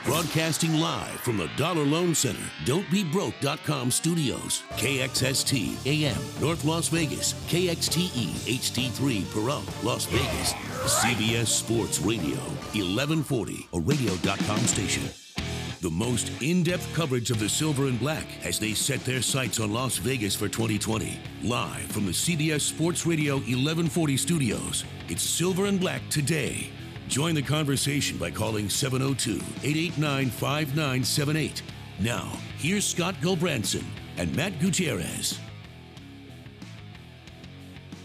Broadcasting live from the Dollar Loan Center, Don'tBeBroke.com studios. KXST AM, North Las Vegas. KXTE HD3 Pahrump, Las Vegas. CBS Sports Radio, 1140, a radio.com station. The most in-depth coverage of the Silver and Black as they set their sights on Las Vegas for 2020. Live from the CBS Sports Radio 1140 studios, it's Silver and Black today. Join the conversation by calling 702-889-5978. Now, here's Scott Gulbranson and Matt Gutierrez.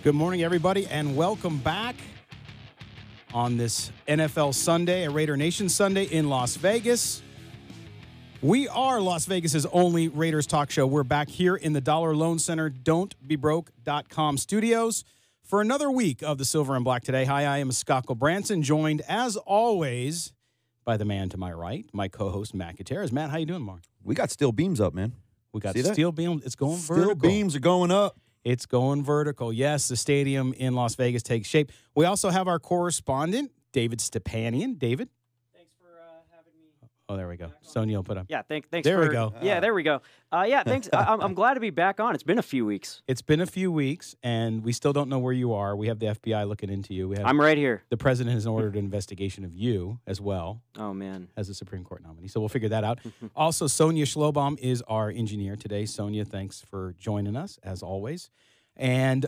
Good morning, everybody, and welcome back on this NFL Sunday, a Raider Nation Sunday in Las Vegas. We are Las Vegas's only Raiders talk show. We're back here in the Dollar Loan Center, Don'tBeBroke.com studios for another week of the Silver and Black today. Hi, I am Scott Gulbranson, joined as always by the man to my right, my co-host Matt Gutierrez. Matt, how you doing, Mark? We got steel beams up, man. We got steel beams. It's going vertical. Steel beams are going up. It's going vertical. Yes, the stadium in Las Vegas takes shape. We also have our correspondent, David Stepanian. David? Thanks for having me. Oh, there we go. Sonia will put up. Yeah, thanks. There we go. Yeah, there we go. Yeah, thanks. I'm glad to be back on. It's been a few weeks. It's been a few weeks, and we still don't know where you are. We have the FBI looking into you. I'm right here. The president has ordered an investigation of you as well. Oh, man. As a Supreme Court nominee. So we'll figure that out. Also, Sonia Schlobaum is our engineer today. Sonia, thanks for joining us, as always. And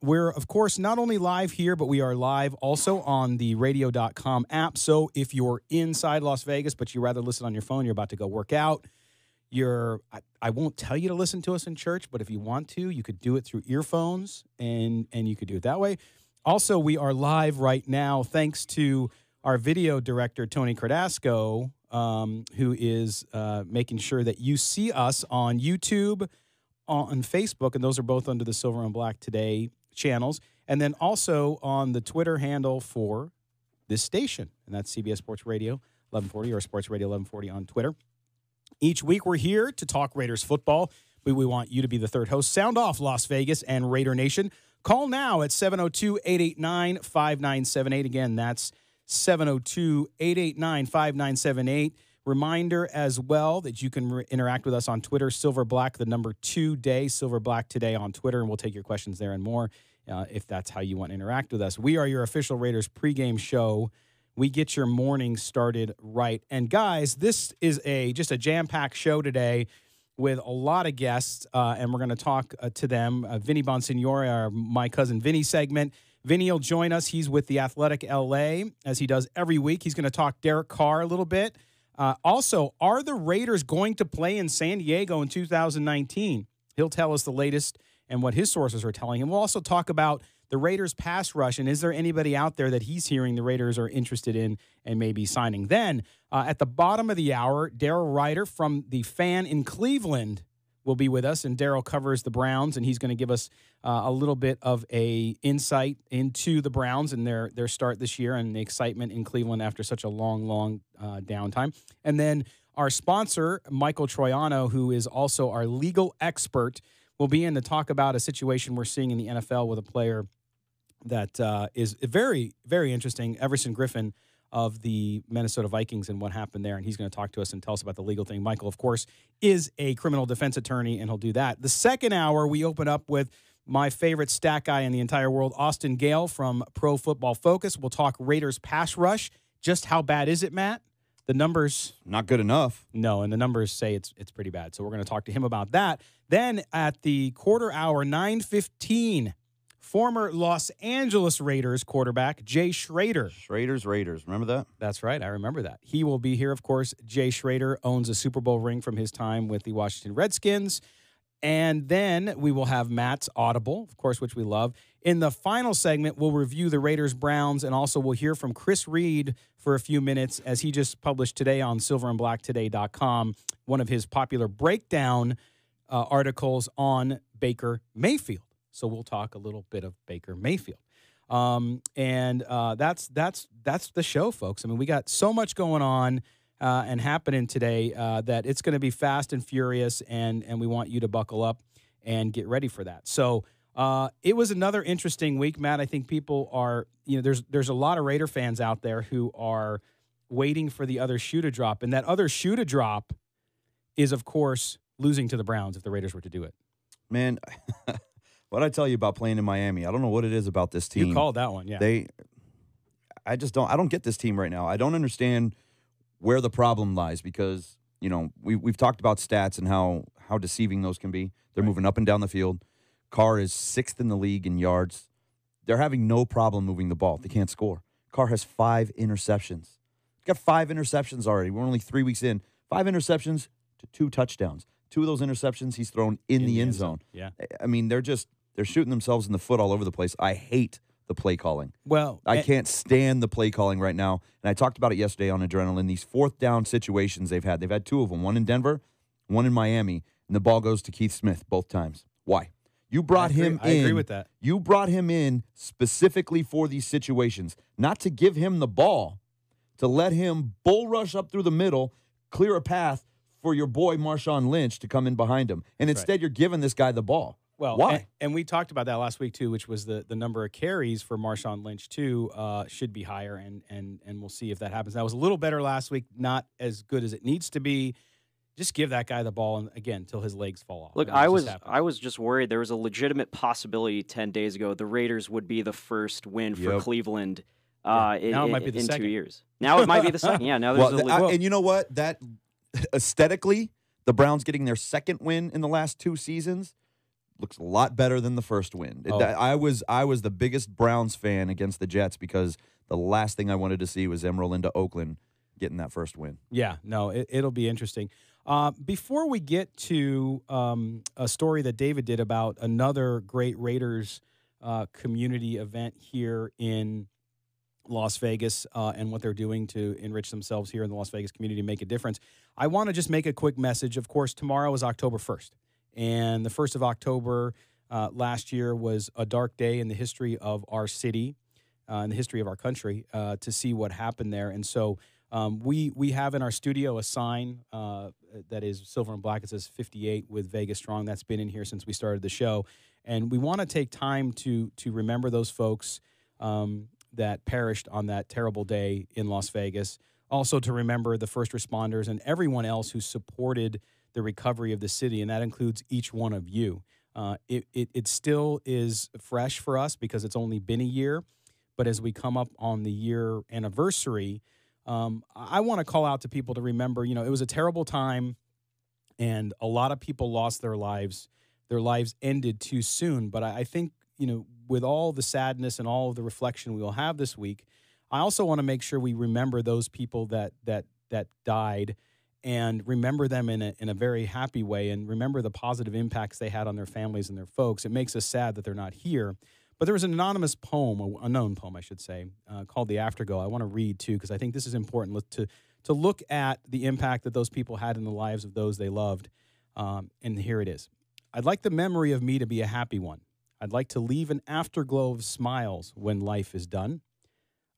we're, of course, not only live here, but we are live also on the radio.com app. So if you're inside Las Vegas, but you rather listen on your phone, you're about to go work out, I won't tell you to listen to us in church, but if you want to, you could do it through earphones, and you could do it that way. Also, we are live right now thanks to our video director, Tony Cardasco, who is making sure that you see us on YouTube, on Facebook, and those are both under the Silver and Black Today channels, and then also on the Twitter handle for this station, and that's CBS Sports Radio 1140 or Sports Radio 1140 on Twitter. Each week we're here to talk Raiders football. We want you to be the third host. Sound off, Las Vegas and Raider Nation. Call now at 702-889-5978. Again, that's 702-889-5978. Reminder as well that you can interact with us on Twitter, Silver Black, the number 2 day, Silver Black Today on Twitter, and we'll take your questions there and more if that's how you want to interact with us. We are your official Raiders pregame show. We get your morning started right. And guys, this is just a jam-packed show today with a lot of guests, and we're going to talk to them. Vinny Bonsignore, my cousin Vinny segment. Vinny will join us. He's with the Athletic LA, as he does every week. He's going to talk Derek Carr a little bit. Also, are the Raiders going to play in San Diego in 2019? He'll tell us the latest and what his sources are telling him. We'll also talk about the Raiders pass rush, and is there anybody out there that he's hearing the Raiders are interested in and maybe signing? Then, at the bottom of the hour, Daryl Ryder from The Fan in Cleveland will be with us, and Daryl covers the Browns, and he's going to give us a little bit of a insight into the Browns and their start this year and the excitement in Cleveland after such a long downtime. And then our sponsor, Michael Troiano, who is also our legal expert, will be in to talk about a situation we're seeing in the NFL with a player that is very, very interesting, Everson Griffin of the Minnesota Vikings and what happened there, and he's going to talk to us and tell us about the legal thing. Michael, of course, is a criminal defense attorney, and he'll do that. The second hour, we open up with my favorite stat guy in the entire world, Austin Gale from Pro Football Focus. We'll talk Raiders pass rush. Just how bad is it, Matt? The numbers... Not good enough. No, and the numbers say it's pretty bad, so we're going to talk to him about that. Then at the quarter hour, 9:15, former Los Angeles Raiders quarterback Jay Schroeder. Raiders. Remember that? That's right. I remember that. He will be here, of course. Jay Schroeder owns a Super Bowl ring from his time with the Washington Redskins. And then we will have Matt's Audible, of course, which we love. In the final segment, we'll review the Raiders-Browns, and also we'll hear from Chris Reed for a few minutes, as he just published today on silverandblacktoday.com one of his popular breakdown articles on Baker Mayfield. So we'll talk a little bit of Baker Mayfield. And that's the show, folks. I mean, we got so much going on and happening today that it's going to be fast and furious, and we want you to buckle up and get ready for that. So it was another interesting week, Matt. I think people are, there's a lot of Raider fans out there who are waiting for the other shoe to drop. And that other shoe to drop is, of course, losing to the Browns if the Raiders were to do it. Man, what I tell you about playing in Miami, I don't know what it is about this team. You called that one, yeah. I don't get this team right now. I don't understand where the problem lies because, you know, we've talked about stats and how deceiving those can be. They're moving up and down the field. Carr is 6th in the league in yards. They're having no problem moving the ball. They can't score. Carr has 5 interceptions. He's got 5 interceptions already. We're only 3 weeks in. 5 interceptions to 2 touchdowns. 2 of those interceptions he's thrown in the end zone. Yeah. I mean, they're shooting themselves in the foot all over the place. I hate the play calling. Well, I can't stand the play calling right now. And I talked about it yesterday on Adrenaline. These 4th down situations they've had 2 of them, one in Denver, one in Miami, and the ball goes to Keith Smith both times. Why? You brought him in. I agree with that. You brought him in specifically for these situations, not to give him the ball, to let him bull rush up through the middle, clear a path for your boy Marshawn Lynch to come in behind him. And instead you're giving this guy the ball. Well, why? And we talked about that last week, too, which was the number of carries for Marshawn Lynch, too, should be higher, and we'll see if that happens. That was a little better last week, not as good as it needs to be. Just give that guy the ball, and again, until his legs fall off. Look, I was just worried. There was a legitimate possibility 10 days ago the Raiders would be the first win for Cleveland now it might be the in second. 2 years. Now it might be the second. Yeah, now there's and you know what? That aesthetically, the Browns getting their second win in the last 2 seasons looks a lot better than the first win. I was the biggest Browns fan against the Jets because the last thing I wanted to see was them roll into Oakland getting that first win. Yeah, no, it'll be interesting. Before we get to a story that David did about another great Raiders community event here in Las Vegas and what they're doing to enrich themselves here in the Las Vegas community and make a difference, I want to just make a quick message. Of course, tomorrow is October 1st. And the 1st of October last year was a dark day in the history of our city, in the history of our country, to see what happened there. And so we have in our studio a sign that is silver and black. It says 58 with Vegas Strong. That's been in here since we started the show. And we want to take time to remember those folks that perished on that terrible day in Las Vegas. Also to remember the first responders and everyone else who supported the recovery of the city, and that includes each one of you. It still is fresh for us because it's only been a year, but as we come up on the year anniversary, I want to call out to people to remember, it was a terrible time, and a lot of people lost their lives. Their lives ended too soon, but I think, with all the sadness and all of the reflection we will have this week, I also want to make sure we remember those people that died, and remember them in a very happy way, and remember the positive impacts they had on their families and their folks. It makes us sad that they're not here. But there was an unknown poem, I should say, called The Afterglow. I want to read, too, because I think this is important to look at the impact that those people had in the lives of those they loved. And here it is. I'd like the memory of me to be a happy one. I'd like to leave an afterglow of smiles when life is done.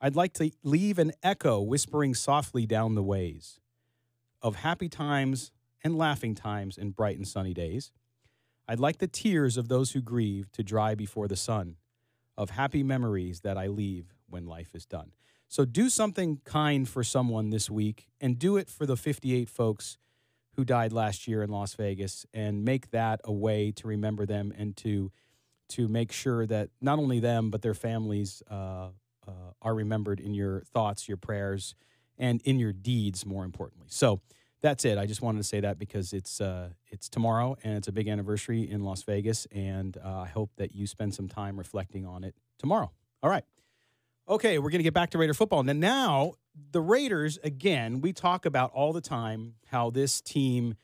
I'd like to leave an echo whispering softly down the ways of happy times and laughing times and bright and sunny days. I'd like the tears of those who grieve to dry before the sun, of happy memories that I leave when life is done. So do something kind for someone this week, and do it for the 58 folks who died last year in Las Vegas, and make that a way to remember them and to make sure that not only them but their families are remembered in your thoughts, your prayers, and in your deeds, more importantly. So that's it. I just wanted to say that because it's tomorrow, and it's a big anniversary in Las Vegas, and I hope that you spend some time reflecting on it tomorrow. All right. Okay, we're going to get back to Raider football. Now, the Raiders, again, we talk about all the time how this team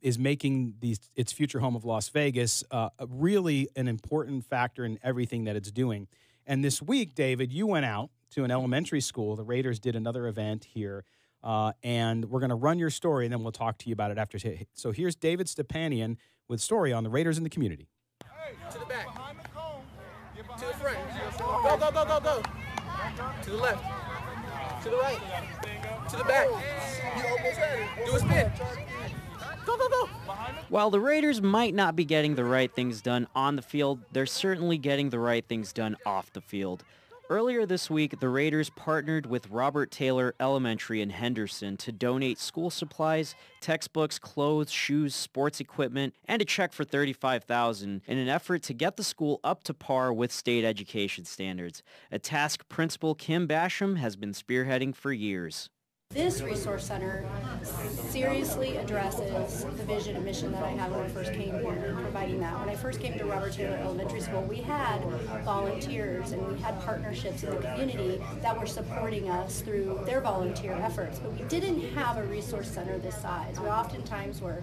is making its future home of Las Vegas really an important factor in everything that it's doing. And this week, David, you went out to an elementary school. The Raiders did another event here, and we're going to run your story, and then we'll talk to you about it after. So here's David Stepanian with story on the Raiders in the community. To the back. To the front. Go, go, go, go, go. To the left. To the right. To the back. You almost had it. Do a spin. Go, go, go. While the Raiders might not be getting the right things done on the field, they're certainly getting the right things done off the field. Earlier this week, the Raiders partnered with Robert Taylor Elementary in Henderson to donate school supplies, textbooks, clothes, shoes, sports equipment, and a check for $35,000 in an effort to get the school up to par with state education standards, a task Principal Kim Basham has been spearheading for years. This resource center seriously addresses the vision and mission that I had when I first came here, providing that. When I first came to Robert Taylor Elementary School, we had volunteers and we had partnerships in the community that were supporting us through their volunteer efforts, but we didn't have a resource center this size. We oftentimes were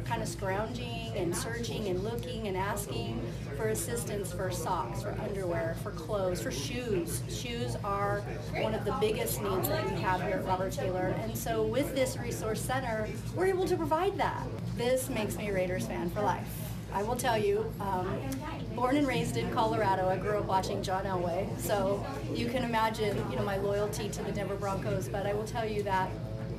kind of scrounging and searching and looking and asking for assistance for socks, for underwear, for clothes, for shoes. Shoes are one of the biggest needs that we have here at Robert Taylor, and so with this resource center, we're able to provide that. This makes me a Raiders fan for life. I will tell you, born and raised in Colorado, I grew up watching John Elway, so you can imagine, my loyalty to the Denver Broncos, but I will tell you that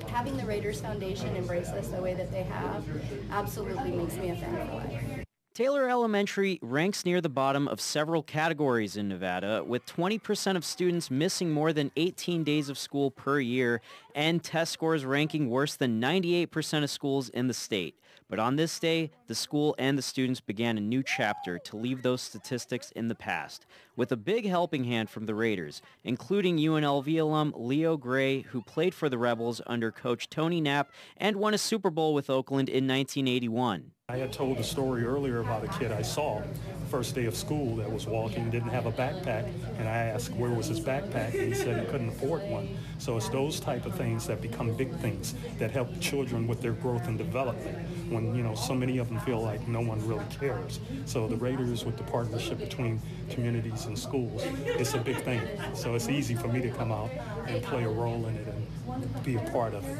having the Raiders Foundation embrace us the way that they have absolutely makes me a fan for life. Taylor Elementary ranks near the bottom of several categories in Nevada, with 20% of students missing more than 18 days of school per year and test scores ranking worse than 98% of schools in the state. But on this day, the school and the students began a new chapter to leave those statistics in the past, with a big helping hand from the Raiders, including UNLV alum Leo Gray, who played for the Rebels under coach Tony Knapp and won a Super Bowl with Oakland in 1981. I had told the story earlier about a kid I saw first day of school that was walking, didn't have a backpack, and I asked where was his backpack, and he said he couldn't afford one. So it's those type of things that become big things that help children with their growth and development when, so many of them feel like no one really cares. So the Raiders, with the partnership between communities and schools, it's a big thing. So it's easy for me to come out and play a role in it and be a part of it.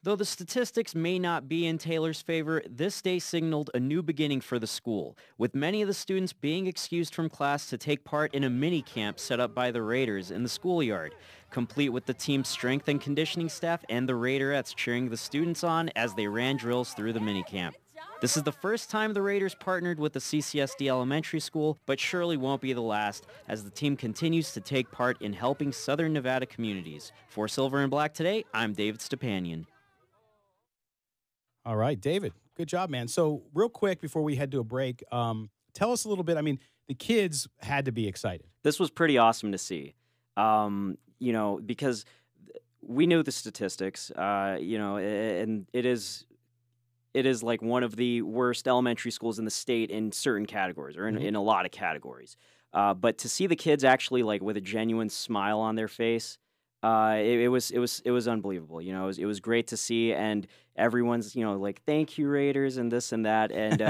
Though the statistics may not be in Taylor's favor, this day signaled a new beginning for the school, with many of the students being excused from class to take part in a mini camp set up by the Raiders in the schoolyard, complete with the team's strength and conditioning staff and the Raiderettes cheering the students on as they ran drills through the mini camp. This is the first time the Raiders partnered with the CCSD Elementary School, but surely won't be the last, as the team continues to take part in helping Southern Nevada communities. For Silver and Black Today, I'm David Stepanian. All right, David, good job, man. So real quick before we head to a break, tell us a little bit. I mean, the kids had to be excited. This was pretty awesome to see, because we knew the statistics, and it is like one of the worst elementary schools in the state in certain categories, or in a lot of categories. But to see the kids actually like with a genuine smile on their face, it was unbelievable. It was great to see, and everyone's like, thank you Raiders and this and that, and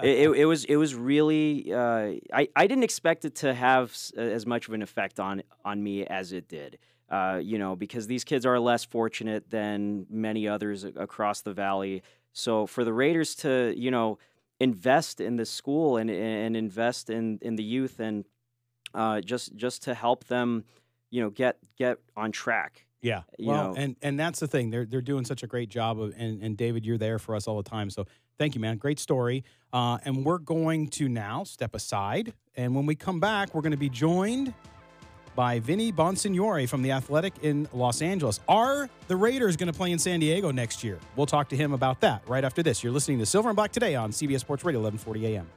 it was really I didn't expect it to have as much of an effect on me as it did. Because these kids are less fortunate than many others across the valley. So for the Raiders to invest in the school and invest in the youth and just to help them get on track. Yeah. Well, and that's the thing. They're doing such a great job of, and David, you're there for us all the time. So thank you, man. Great story. And we're going to now step aside. And when we come back, we're going to be joined by Vinny Bonsignore from the Athletic in Los Angeles. Are the Raiders going to play in San Diego next year? We'll talk to him about that right after this. You're listening to Silver and Black Today on CBS Sports Radio, 1140 a.m.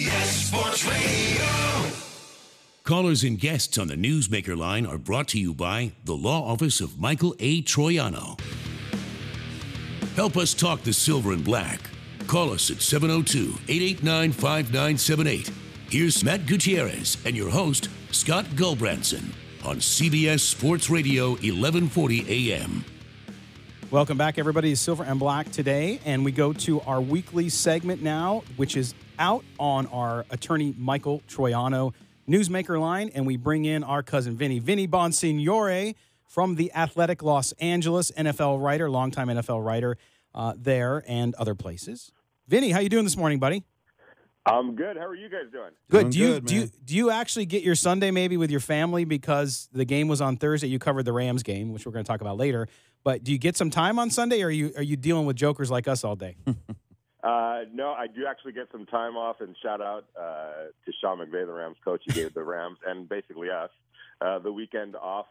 CBS Sports Radio. Callers and guests on the Newsmaker line are brought to you by the Law Office of Michael A. Troiano. Help us talk the silver and black. Call us at 702-889-5978. Here's Matt Gutierrez and your host, Scott Gulbranson, on CBS Sports Radio, 1140 AM. Welcome back, everybody, to Silver and Black today, and we go to our weekly segment now, which is out on our attorney Michael Troiano Newsmaker line, and we bring in our cousin Vinny Bonsignore from the Athletic Los Angeles, NFL writer, longtime NFL writer there and other places. Vinny, how you doing this morning, buddy? I'm good. How are you guys doing? Good. Do you actually get your Sunday maybe with your family because the game was on Thursday? You covered the Rams game, which we're going to talk about later. But do you get some time on Sunday, or are you dealing with jokers like us all day? No, I do actually get some time off, and shout out to Sean McVay, the Rams coach. He gave the Rams and basically us the weekend off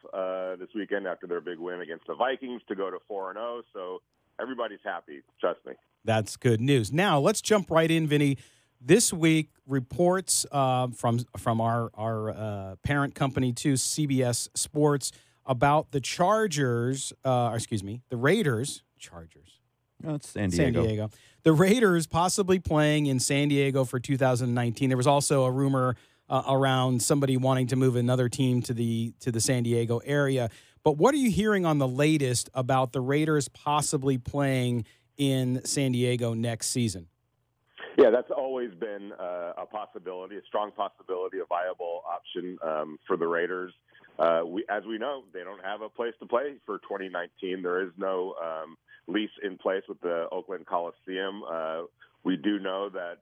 this weekend after their big win against the Vikings to go to 4-0. So everybody's happy. Trust me. That's good news. Now let's jump right in, Vinny. This week, reports from our parent company to CBS Sports about the the Raiders. No, it's San Diego. The Raiders possibly playing in San Diego for 2019. There was also a rumor around somebody wanting to move another team to the San Diego area. But what are you hearing on the latest about the Raiders possibly playing in San Diego next season? Yeah, that's always been a possibility, a strong possibility, a viable option for the Raiders. As we know, they don't have a place to play for 2019. There is no lease in place with the Oakland Coliseum. We do know that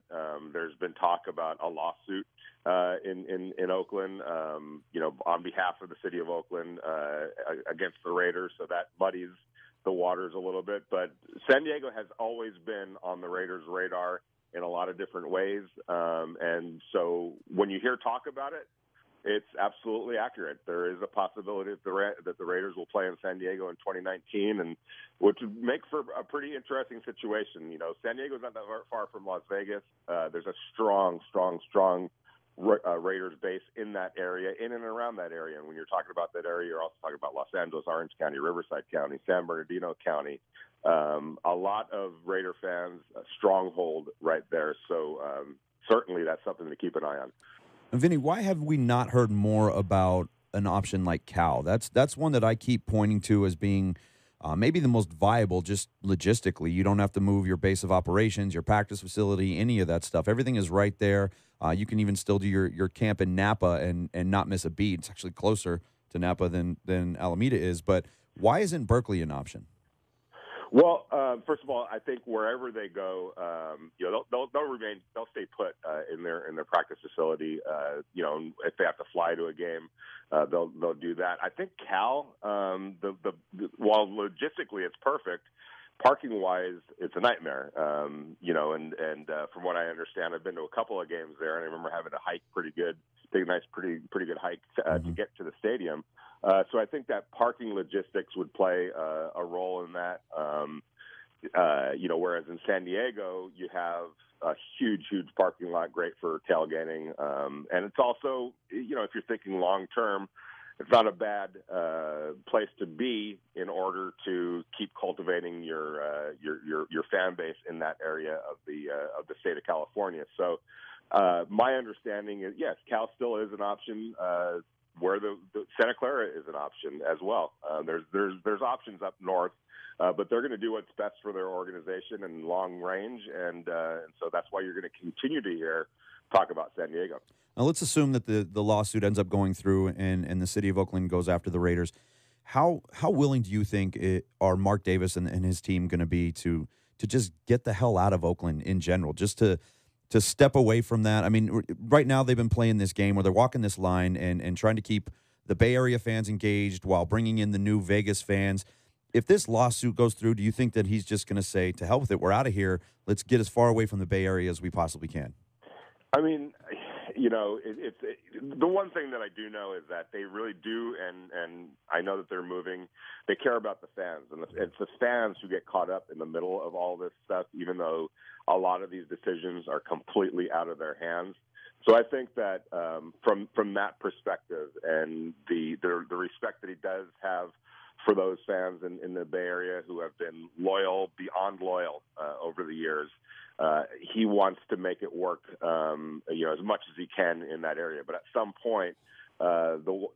there's been talk about a lawsuit in Oakland, on behalf of the city of Oakland against the Raiders. So that muddies the waters a little bit. But San Diego has always been on the Raiders' radar in a lot of different ways. And so when you hear talk about it, it's absolutely accurate. There is a possibility that the Raiders will play in San Diego in 2019, and which would make for a pretty interesting situation. San Diego's not that far from Las Vegas. There's a strong Raiders base in that area, in and around that area. And when you're talking about that area, you're also talking about Los Angeles, Orange County, Riverside County, San Bernardino County. A lot of Raider fans, a stronghold right there. So certainly that's something to keep an eye on. Vinny, why have we not heard more about an option like Cal? That's one that I keep pointing to as being maybe the most viable, just logistically. You don't have to move your base of operations, your practice facility, any of that stuff. Everything is right there. You can even still do your camp in Napa and not miss a beat. It's actually closer to Napa than Alameda is. But why isn't Berkeley an option? Well, first of all, I think wherever they go, they'll stay put in their practice facility. If they have to fly to a game, they'll do that. I think Cal, while logistically it's perfect, parking wise it's a nightmare. From what I understand, I've been to a couple of games there, and I remember having to hike pretty good hike to get to the stadium. So I think that parking logistics would play a role in that. Whereas in San Diego, you have a huge parking lot, great for tailgating. And it's also, if you're thinking long term, it's not a bad place to be in order to keep cultivating your fan base in that area of the state of California. So my understanding is, yes, Cal still is an option. Where the Santa Clara is an option as well. There's options up north, but they're going to do what's best for their organization and long range, and so that's why you're going to continue to hear talk about San Diego. Now let's assume that the lawsuit ends up going through and the city of Oakland goes after the Raiders. How willing do you think are Mark Davis and his team going to be to just get the hell out of Oakland in general, just to step away from that? I mean, right now they've been playing this game where they're walking this line and trying to keep the Bay Area fans engaged while bringing in the new Vegas fans. If this lawsuit goes through, do you think that he's just going to say, to hell with it, we're out of here, let's get as far away from the Bay Area as we possibly can? I mean, it's the one thing that I do know is that they really do, and I know that they're moving. They care about the fans, and it's the fans who get caught up in the middle of all this stuff, even though a lot of these decisions are completely out of their hands. So I think that from that perspective and the respect that he does have for those fans in the Bay Area who have been loyal, beyond loyal over the years, he wants to make it work, as much as he can in that area. But at some point, the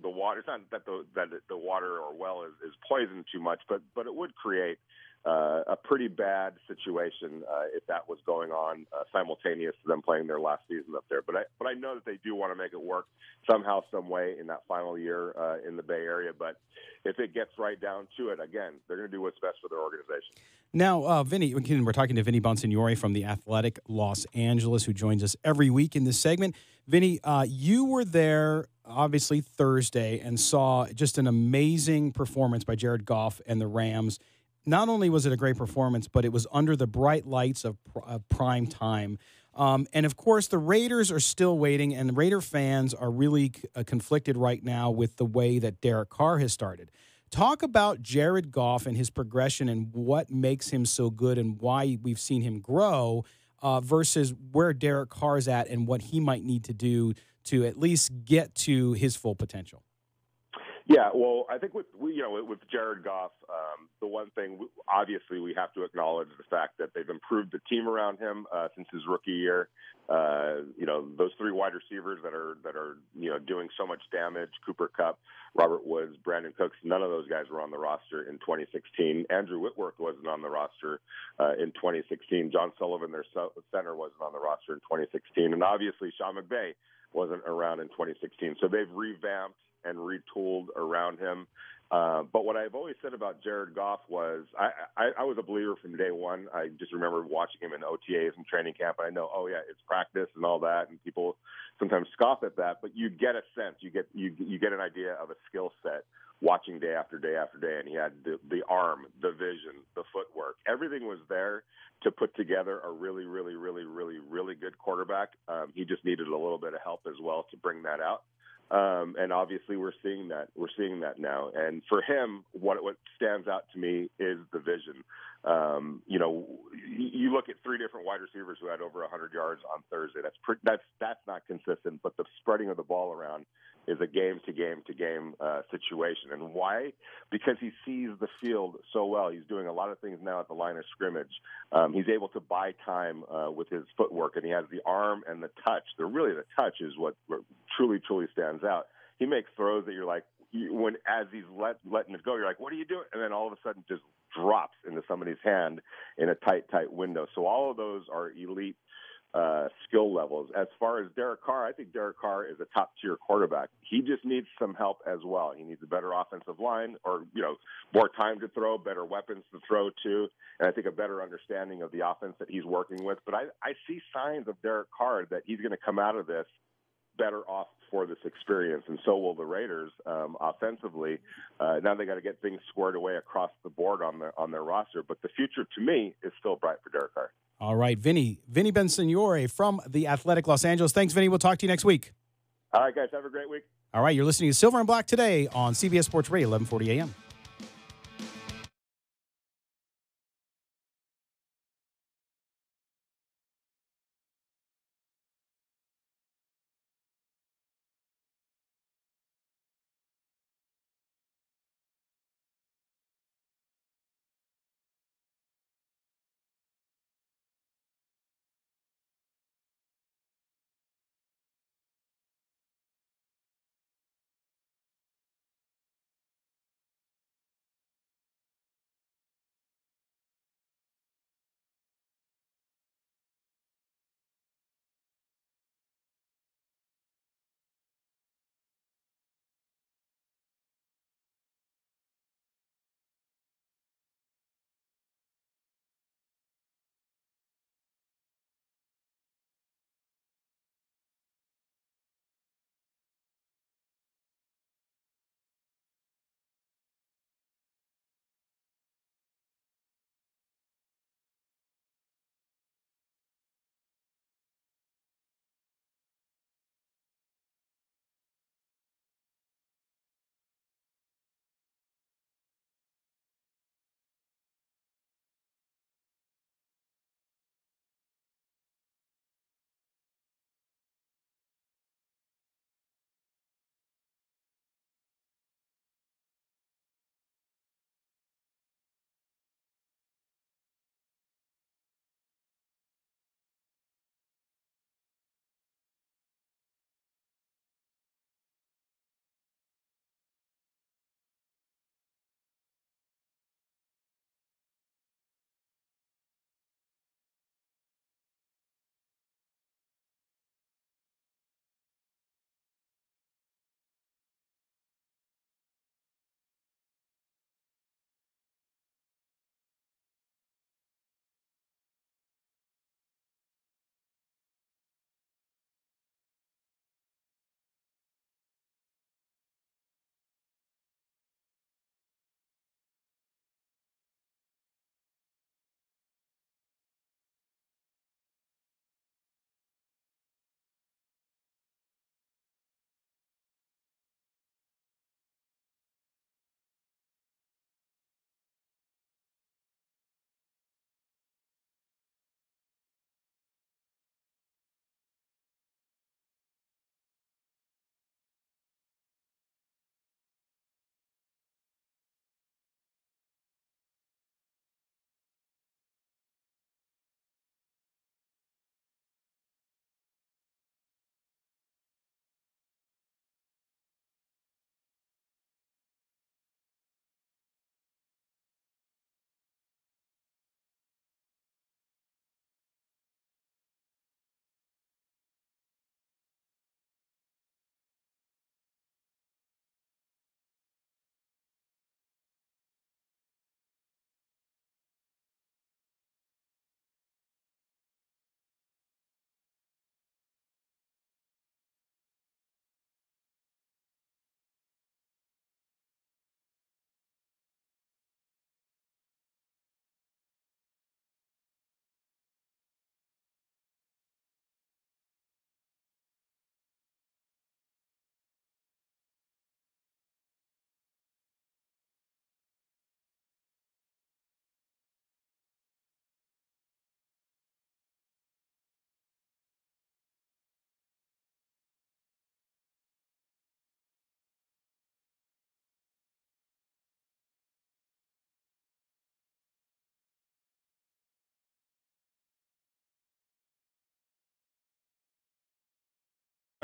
water. It's not that the water or well is poisoned too much, but it would create a pretty bad situation if that was going on simultaneous to them playing their last season up there. But I know that they do want to make it work somehow, some way in that final year in the Bay Area. But if it gets right down to it, again, they're going to do what's best for their organization. Now, Vinny, we're talking to Vinny Bonsignore from the Athletic Los Angeles, who joins us every week in this segment. Vinny, you were there, obviously, Thursday and saw just an amazing performance by Jared Goff and the Rams. Not only was it a great performance, but it was under the bright lights of prime time. And, of course, the Raiders are still waiting, and Raider fans are really conflicted right now with the way that Derek Carr has started. Talk about Jared Goff and his progression and what makes him so good and why we've seen him grow versus where Derek Carr is at and what he might need to do to at least get to his full potential. Yeah, well, I think with Jared Goff, the one thing obviously we have to acknowledge the fact that they've improved the team around him since his rookie year. Those three wide receivers that are doing so much damage: Cooper Kupp, Robert Woods, Brandon Cooks. None of those guys were on the roster in 2016. Andrew Whitworth wasn't on the roster in 2016. John Sullivan, their center, wasn't on the roster in 2016, and obviously Sean McVay wasn't around in 2016. So they've revamped and retooled around him. But what I've always said about Jared Goff was I was a believer from day one. I just remember watching him in OTAs and training camp. And I know, it's practice and all that, and people sometimes scoff at that. But you get a sense, you get an idea of a skill set watching day after day after day. And he had the arm, the vision, the footwork. Everything was there to put together a really, really, really, really, really good quarterback. He just needed a little bit of help as well to bring that out. And obviously we're seeing that. We're seeing that now. And for him, what stands out to me is the vision. You look at three different wide receivers who had over 100 yards on Thursday. That's not consistent. But the spreading of the ball around is a game-to-game situation. And why? Because he sees the field so well. He's doing a lot of things now at the line of scrimmage. He's able to buy time with his footwork, and he has the arm and the touch. The touch is what truly, truly stands out. He makes throws that you're like, as he's letting it go, you're like, what are you doing? And then all of a sudden just drops into somebody's hand in a tight window. So all of those are elite skill levels. As far as Derek Carr, I think Derek Carr is a top-tier quarterback. He just needs some help as well. He needs a better offensive line or, more time to throw, better weapons to throw to, and I think a better understanding of the offense that he's working with. But I see signs of Derek Carr that he's going to come out of this better off for this experience, and so will the Raiders offensively. Now they got to get things squared away across the board on their roster. But the future, to me, is still bright for Derek Carr. All right, Vinny Bonsignore from the Athletic Los Angeles. Thanks, Vinny. We'll talk to you next week. All right, guys. Have a great week. All right, you're listening to Silver and Black today on CBS Sports Radio, 1140 a.m.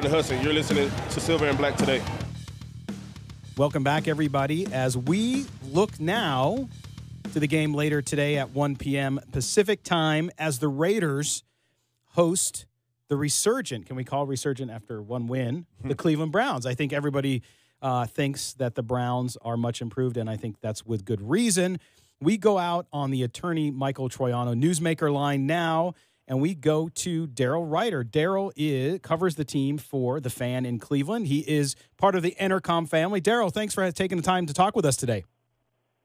Hudson, you're listening to Silver and Black today. Welcome back, everybody, as we look now to the game later today at 1 p.m. Pacific time as the Raiders host the resurgent, can we call resurgent after one win, the Cleveland Browns. I think everybody thinks that the Browns are much improved, and I think that's with good reason. We go out on the attorney Michael Troiano newsmaker line now, and we go to Daryl Ryder. Daryl covers the team for The Fan in Cleveland. He is part of the Entercom family. Daryl, thanks for taking the time to talk with us today.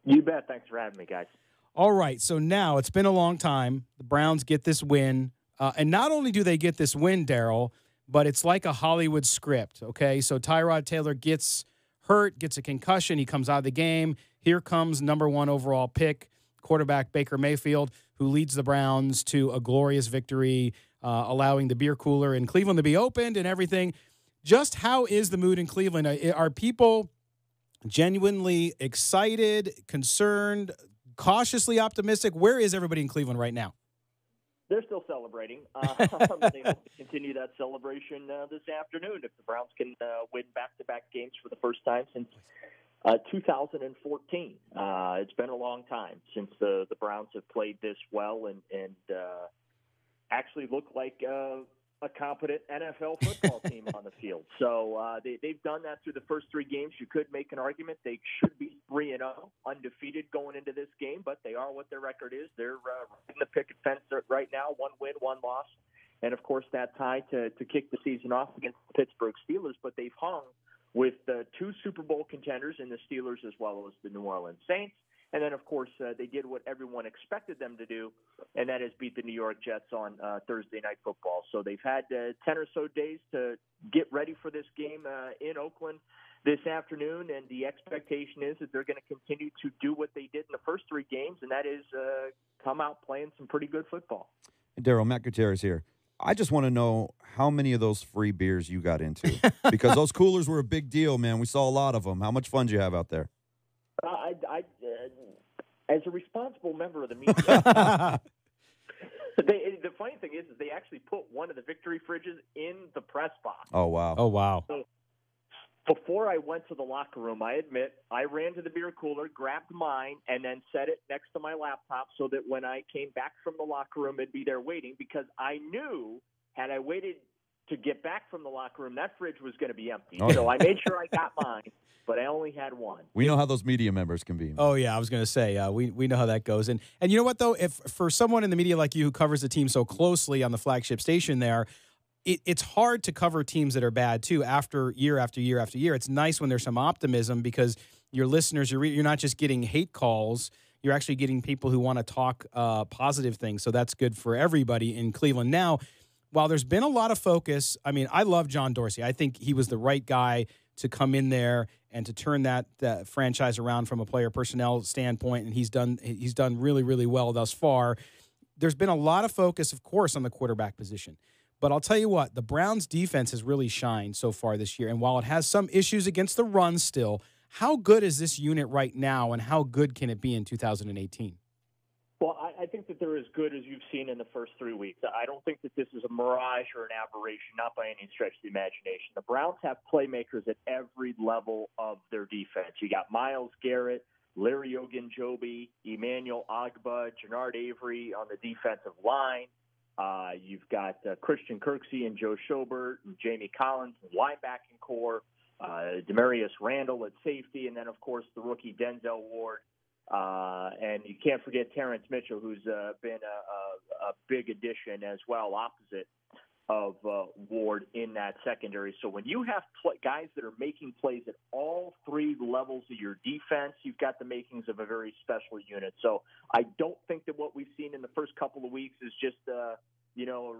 You bet. Thanks for having me, guys. All right, so now it's been a long time. The Browns get this win. And not only do they get this win, Daryl, but it's like a Hollywood script, okay? So Tyrod Taylor gets hurt, gets a concussion. He comes out of the game. Here comes number 1 overall pick, quarterback Baker Mayfield, who leads the Browns to a glorious victory, allowing the beer cooler in Cleveland to be opened and everything. Just how is the mood in Cleveland? Are people genuinely excited, concerned, cautiously optimistic? Where is everybody in Cleveland right now? They're still celebrating. They hope to continue that celebration this afternoon if the Browns can win back-to-back games for the first time since 2014. It's been a long time since the Browns have played this well and actually look like a competent NFL football team on the field. So they've done that through the first 3 games. You could make an argument they should be 3-0, undefeated going into this game, but they are what their record is. They're in the picket fence right now, 1 win, 1 loss. And, of course, that tie to kick the season off against the Pittsburgh Steelers, but they've hung with 2 Super Bowl contenders in the Steelers as well as the New Orleans Saints. And then, of course, they did what everyone expected them to do, and that is beat the New York Jets on Thursday Night Football. So they've had 10 or so days to get ready for this game in Oakland this afternoon, and the expectation is that they're going to continue to do what they did in the first 3 games, and that is come out playing some pretty good football. Daryl, Matt Gutierrez here. I just want to know how many of those free beers you got into, because those coolers were a big deal, man. We saw a lot of them. How much fun did you have out there? As a responsible member of the media, the funny thing is they actually put one of the victory fridges in the press box. Oh, wow. Oh, wow. So before I went to the locker room, I admit, I ran to the beer cooler, grabbed mine, and then set it next to my laptop so that when I came back from the locker room, it'd be there waiting, because I knew had I waited to get back from the locker room, that fridge was going to be empty. Oh. So I made sure I got mine, but I only had one. We know how those media members can be. Man. Oh, yeah, I was going to say, we know how that goes. And you know what, though? If for someone in the media like you who covers the team so closely on the flagship station there, it's hard to cover teams that are bad, too, after year after year after year. It's nice when there's some optimism because your listeners, you're not just getting hate calls. You're actually getting people who want to talk positive things. So that's good for everybody in Cleveland. Now, while there's been a lot of focus, I mean, I love John Dorsey. I think he was the right guy to come in there and to turn that franchise around from a player personnel standpoint, and he's done really, really well thus far. There's been a lot of focus, of course, on the quarterback position. But I'll tell you what, the Browns' defense has really shined so far this year, and while it has some issues against the run still, how good is this unit right now, and how good can it be in 2018? Well, I think that they're as good as you've seen in the first 3 weeks. I don't think that this is a mirage or an aberration, not by any stretch of the imagination. The Browns have playmakers at every level of their defense. You got Myles Garrett, Larry Ogunjobi, Emmanuel Ogbah, Jernard Avery on the defensive line. You've got Christian Kirksey and Joe Schobert and Jamie Collins in the linebacking core, Demarius Randall at safety, and then, of course, the rookie Denzel Ward. And you can't forget Terrence Mitchell, who's been a big addition as well, opposite of Ward in that secondary. So when you have guys that are making plays at all 3 levels of your defense, you've got the makings of a very special unit. So I don't think that what we've seen in the first couple of weeks is just a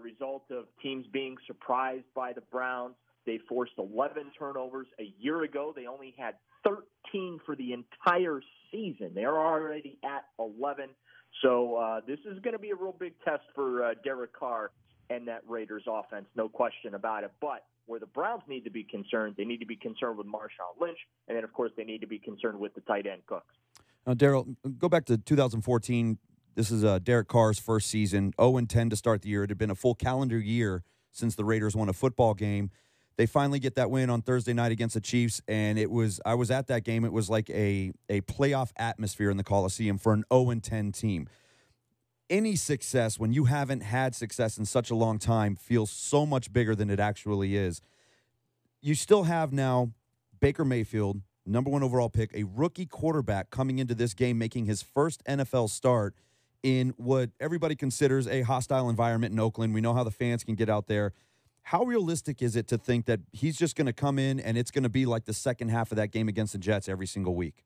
result of teams being surprised by the Browns. They forced 11 turnovers. A year ago, they only had 13 for the entire season. They are already at 11. So this is going to be a real big test for Derek Carr and that Raiders offense, no question about it. But where the Browns need to be concerned, they need to be concerned with Marshawn Lynch, and then, of course, they need to be concerned with the tight end Cooks. Now, Daryl, go back to 2014. This is Derek Carr's first season, 0-10 to start the year. It had been a full calendar year since the Raiders won a football game. They finally get that win on Thursday night against the Chiefs, and I was at that game. It was like a playoff atmosphere in the Coliseum for an 0-10 team. Any success, when you haven't had success in such a long time, feels so much bigger than it actually is. You still have now Baker Mayfield, number 1 overall pick, a rookie quarterback coming into this game, making his first NFL start in what everybody considers a hostile environment in Oakland. We know how the fans can get out there. How realistic is it to think that he's just going to come in and it's going to be like the second half of that game against the Jets every single week?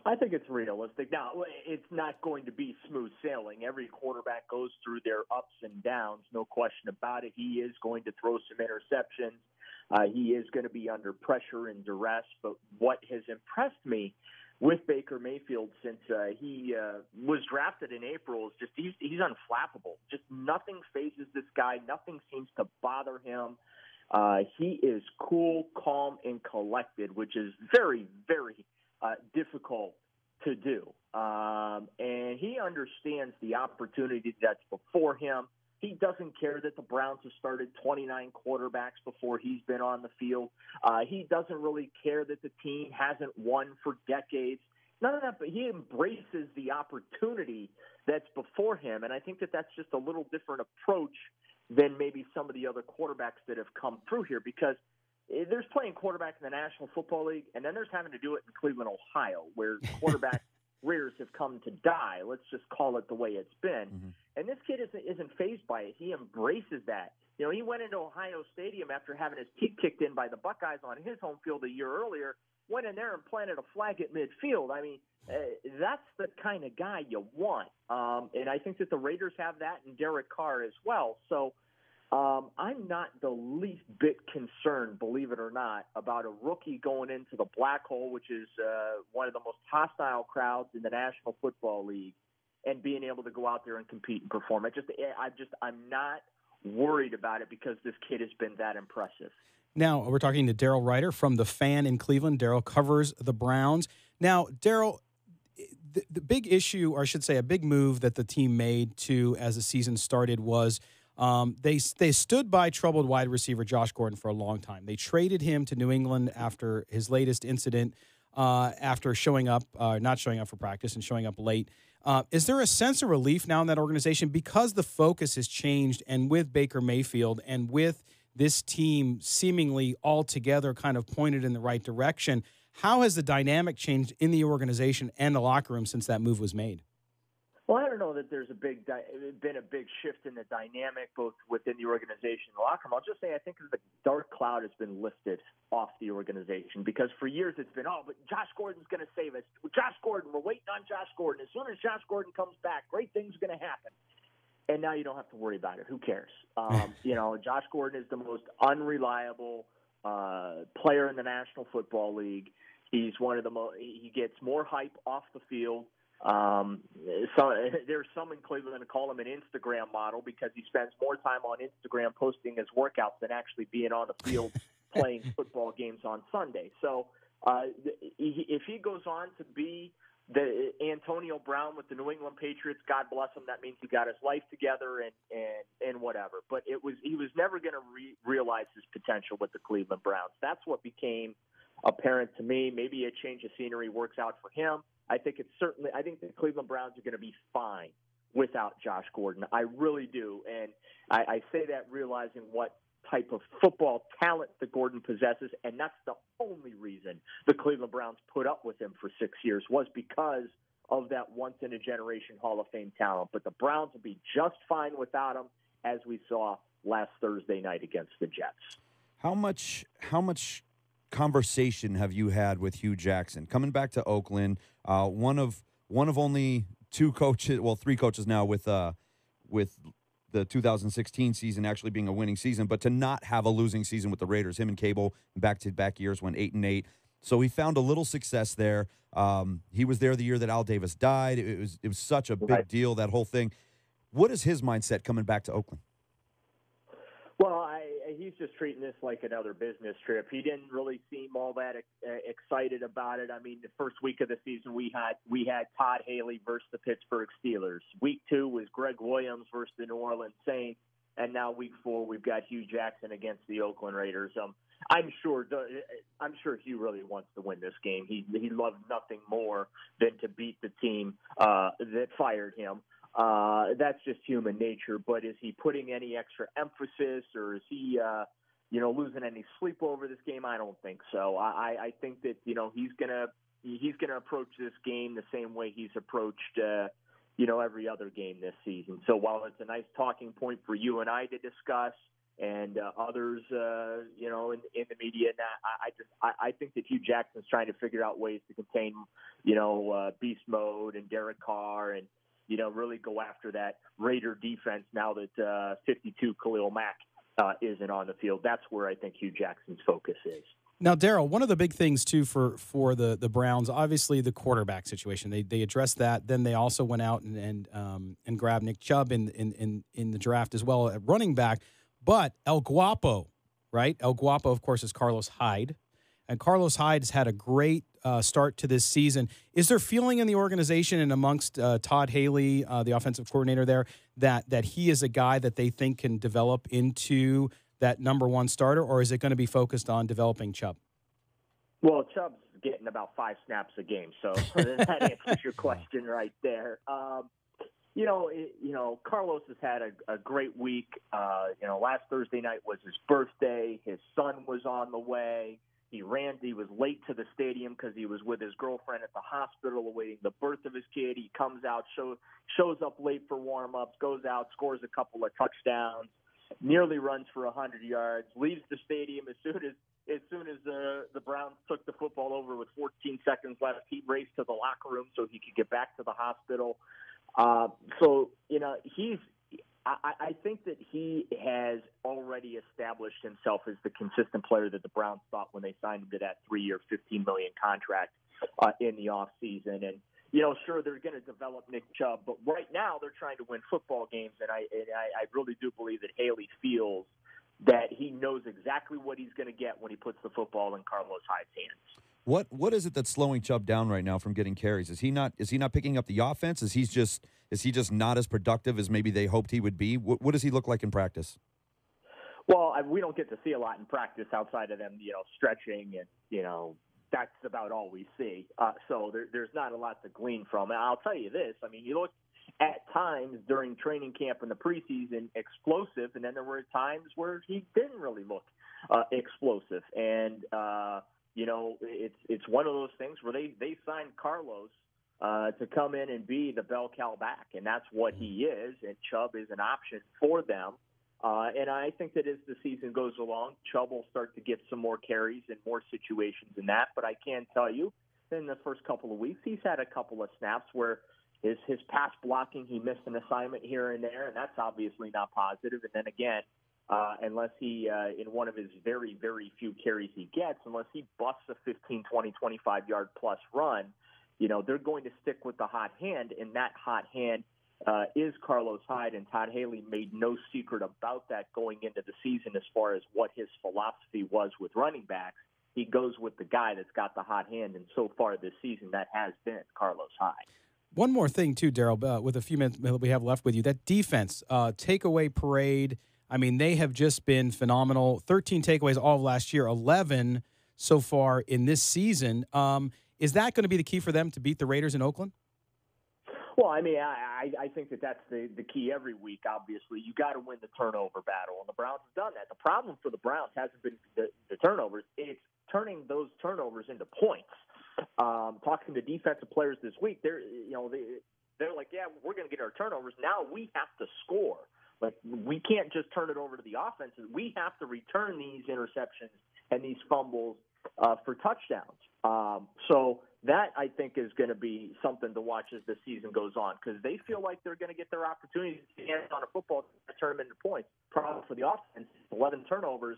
I think it's realistic. Now, it's not going to be smooth sailing. Every quarterback goes through their ups and downs, no question about it. He is going to throw some interceptions. He is going to be under pressure and duress. But what has impressed me with Baker Mayfield since he was drafted in April is just he's unflappable. Just nothing phases this guy. Nothing seems to bother him. He is cool, calm, and collected, which is very, very difficult to do. And he understands the opportunity that's before him. He doesn't care that the Browns have started 29 quarterbacks before he's been on the field. He doesn't really care that the team hasn't won for decades. None of that, but he embraces the opportunity that's before him. And I think that that's just a little different approach than maybe some of the other quarterbacks that have come through here, because there's playing quarterback in the National Football League, and then there's having to do it in Cleveland, Ohio, where quarterback careers have come to die. Let's just call it the way it's been. Mm-hmm. And this kid isn't fazed by it. He embraces that. You know, he went into Ohio Stadium after having his teeth kicked in by the Buckeyes on his home field a year earlier, went in there and planted a flag at midfield. I mean, that's the kind of guy you want. And I think that the Raiders have that in Derek Carr as well. So I'm not the least bit concerned, believe it or not, about a rookie going into the black hole, which is one of the most hostile crowds in the National Football League, and being able to go out there and compete and perform. I'm not worried about it because this kid has been that impressive. Now, we're talking to Daryl Ryder from The Fan in Cleveland. Daryl covers the Browns. Now, Daryl, the big issue, or I should say a big move that the team made as the season started was they stood by troubled wide receiver Josh Gordon for a long time. They traded him to New England after his latest incident, after not showing up for practice and showing up late. Is there a sense of relief now in that organization because the focus has changed, and with Baker Mayfield and with this team seemingly all together kind of pointed in the right direction? How has the dynamic changed in the organization and the locker room since that move was made? Well, I don't know that there's been a big shift in the dynamic both within the organization and the locker room. I'll just say I think the dark cloud has been lifted off the organization, because for years it's been, but Josh Gordon's going to save us. Josh Gordon, we're waiting on Josh Gordon. As soon as Josh Gordon comes back, great things are going to happen. And now you don't have to worry about it. Who cares? Josh Gordon is the most unreliable player in the National Football League. He's one of the he gets more hype off the field. So there's some in Cleveland that call him an Instagram model because he spends more time on Instagram posting his workouts than actually being on the field playing football games on Sunday. So if he goes on to be the Antonio Brown with the New England Patriots, God bless him. That means he got his life together and whatever. But he was never going to realize his potential with the Cleveland Browns. That's what became apparent to me. Maybe a change of scenery works out for him. I think the Cleveland Browns are going to be fine without Josh Gordon. I really do. And I say that realizing what type of football talent that Gordon possesses, and that's the only reason the Cleveland Browns put up with him for 6 years, was because of that once-in-a-generation Hall of Fame talent. But the Browns will be just fine without him, as we saw last Thursday night against the Jets. How much conversation have you had with Hugh Jackson coming back to Oakland? One of only two coaches, well, three coaches now with the 2016 season actually being a winning season, but to not have a losing season with the Raiders. Him and Cable in back-to-back years went 8-8. So he found a little success there. He was there the year that Al Davis died. It was such a big deal, that whole thing. What is his mindset coming back to Oakland? Well, he's just treating this like another business trip. He didn't really seem all that excited about it. I mean, the first week of the season, we had Todd Haley versus the Pittsburgh Steelers. Week 2 was Greg Williams versus the New Orleans Saints. and now week 4 we've got Hugh Jackson against the Oakland Raiders. I'm sure Hugh really wants to win this game. He loves nothing more than to beat the team that fired him. That's just human nature. But is he putting any extra emphasis, or is he losing any sleep over this game? I don't think so. I think that he's gonna approach this game the same way he's approached every other game this season. So while it's a nice talking point for you and I to discuss, and others, in the media, I think that Hugh Jackson's trying to figure out ways to contain, beast mode and Derek Carr, and really go after that Raider defense now that 52 Khalil Mack isn't on the field. That's where I think Hugh Jackson's focus is. Now, Daryl, one of the big things too for the Browns, obviously the quarterback situation. They addressed that. Then they also went out and grabbed Nick Chubb in the draft as well at running back. But El Guapo, right? El Guapo, of course, is Carlos Hyde. And Carlos Hyde has had a great start to this season. Is there feeling in the organization and amongst Todd Haley, the offensive coordinator there, that he is a guy that they think can develop into that number one starter, or is it going to be focused on developing Chubb? Well, Chubb's getting about 5 snaps a game, so that answers your question right there. Carlos has had a great week. Last Thursday night was his birthday. His son was on the way. He was late to the stadium because he was with his girlfriend at the hospital awaiting the birth of his kid. He comes out, shows up late for warm-ups, goes out, scores a couple of touchdowns, nearly runs for 100 yards, leaves the stadium as soon as the Browns took the football over with 14 seconds left. He raced to the locker room so he could get back to the hospital. I think that he has already established himself as the consistent player that the Browns thought when they signed him to that 3-year, $15 million contract in the offseason. And, sure, they're going to develop Nick Chubb, but right now they're trying to win football games, and I really do believe that Haley feels that he knows exactly what he's going to get when he puts the football in Carlos Hyde's hands. What is it that's slowing Chubb down right now from getting carries? Is he not picking up the offense? Is he just not as productive as maybe they hoped he would be? What does he look like in practice? Well, we don't get to see a lot in practice outside of them, stretching, and that's about all we see. So there's not a lot to glean from. And I'll tell you this: you look at times during training camp in the preseason, explosive, and then there were times where he didn't really look explosive, and it's one of those things where they signed Carlos to come in and be the bell cow back, and that's what he is, and Chubb is an option for them. And I think that as the season goes along, Chubb will start to get some more carries and more situations in that. But I can tell you, in the first couple of weeks, he's had a couple of snaps where his pass blocking, he missed an assignment here and there, and that's obviously not positive. And then again, unless he, in one of his very, very few carries he gets, unless he busts a 15, 20, 25-yard plus run, they're going to stick with the hot hand, and that hot hand is Carlos Hyde, and Todd Haley made no secret about that going into the season as far as what his philosophy was with running backs. He goes with the guy that's got the hot hand, and so far this season that has been Carlos Hyde. One more thing, too, Daryl, with a few minutes we have left with you, that defense, takeaway parade, they have just been phenomenal. 13 takeaways all of last year, 11 so far in this season. Is that going to be the key for them to beat the Raiders in Oakland? Well, I think that's the key every week, obviously. You got to win the turnover battle, and the Browns have done that. The problem for the Browns hasn't been the turnovers. It's turning those turnovers into points. Talking to defensive players this week, they're like, yeah, we're going to get our turnovers. Now we have to score. Like, we can't just turn it over to the offenses. We have to return these interceptions and these fumbles for touchdowns. So that, I think, is going to be something to watch as the season goes on, because they feel like they're going to get their opportunities to hands on a football to turn them into points. Problem for the offense, 11 turnovers,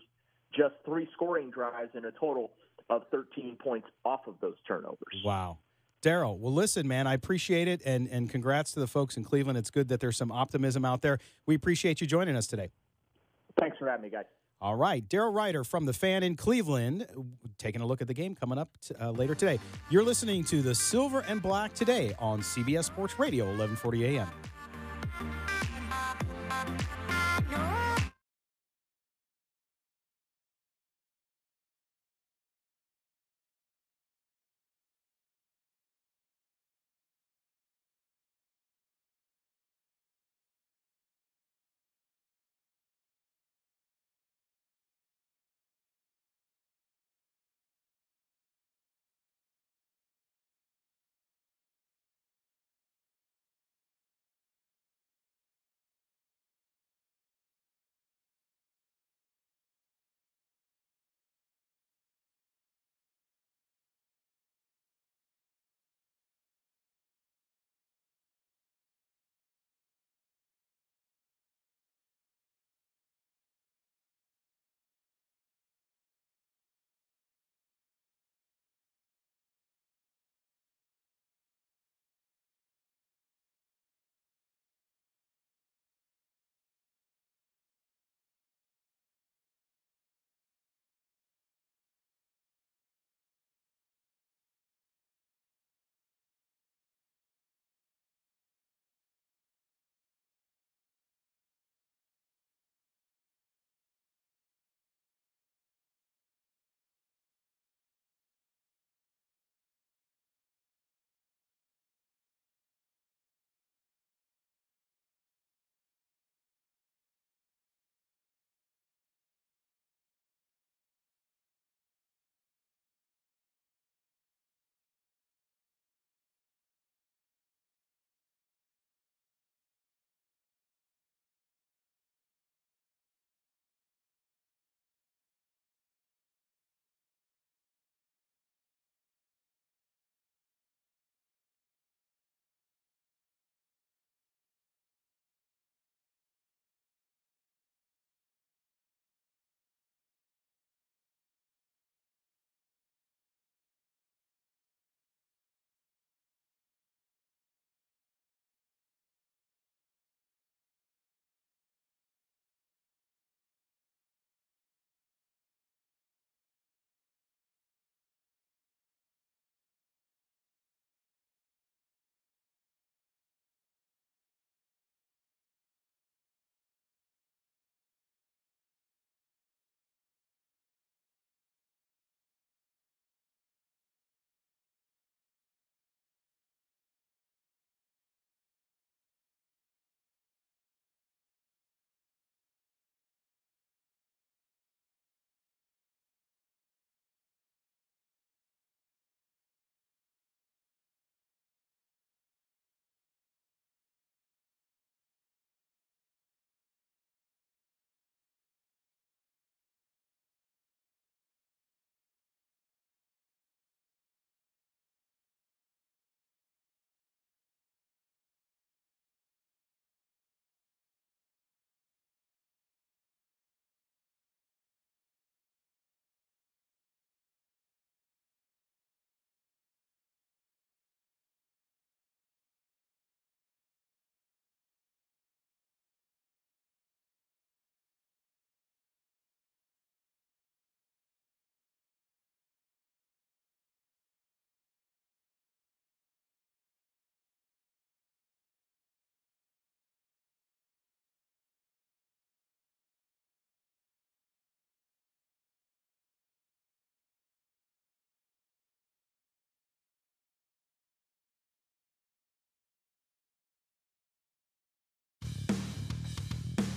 just 3 scoring drives, and a total of 13 points off of those turnovers. Wow. Daryl, well, listen, man, I appreciate it, and congrats to the folks in Cleveland. It's good that there's some optimism out there. We appreciate you joining us today. Thanks for having me, guys. All right, Daryl Ryder from The Fan in Cleveland, taking a look at the game coming up later today. You're listening to the Silver and Black today on CBS Sports Radio, 1140 a.m.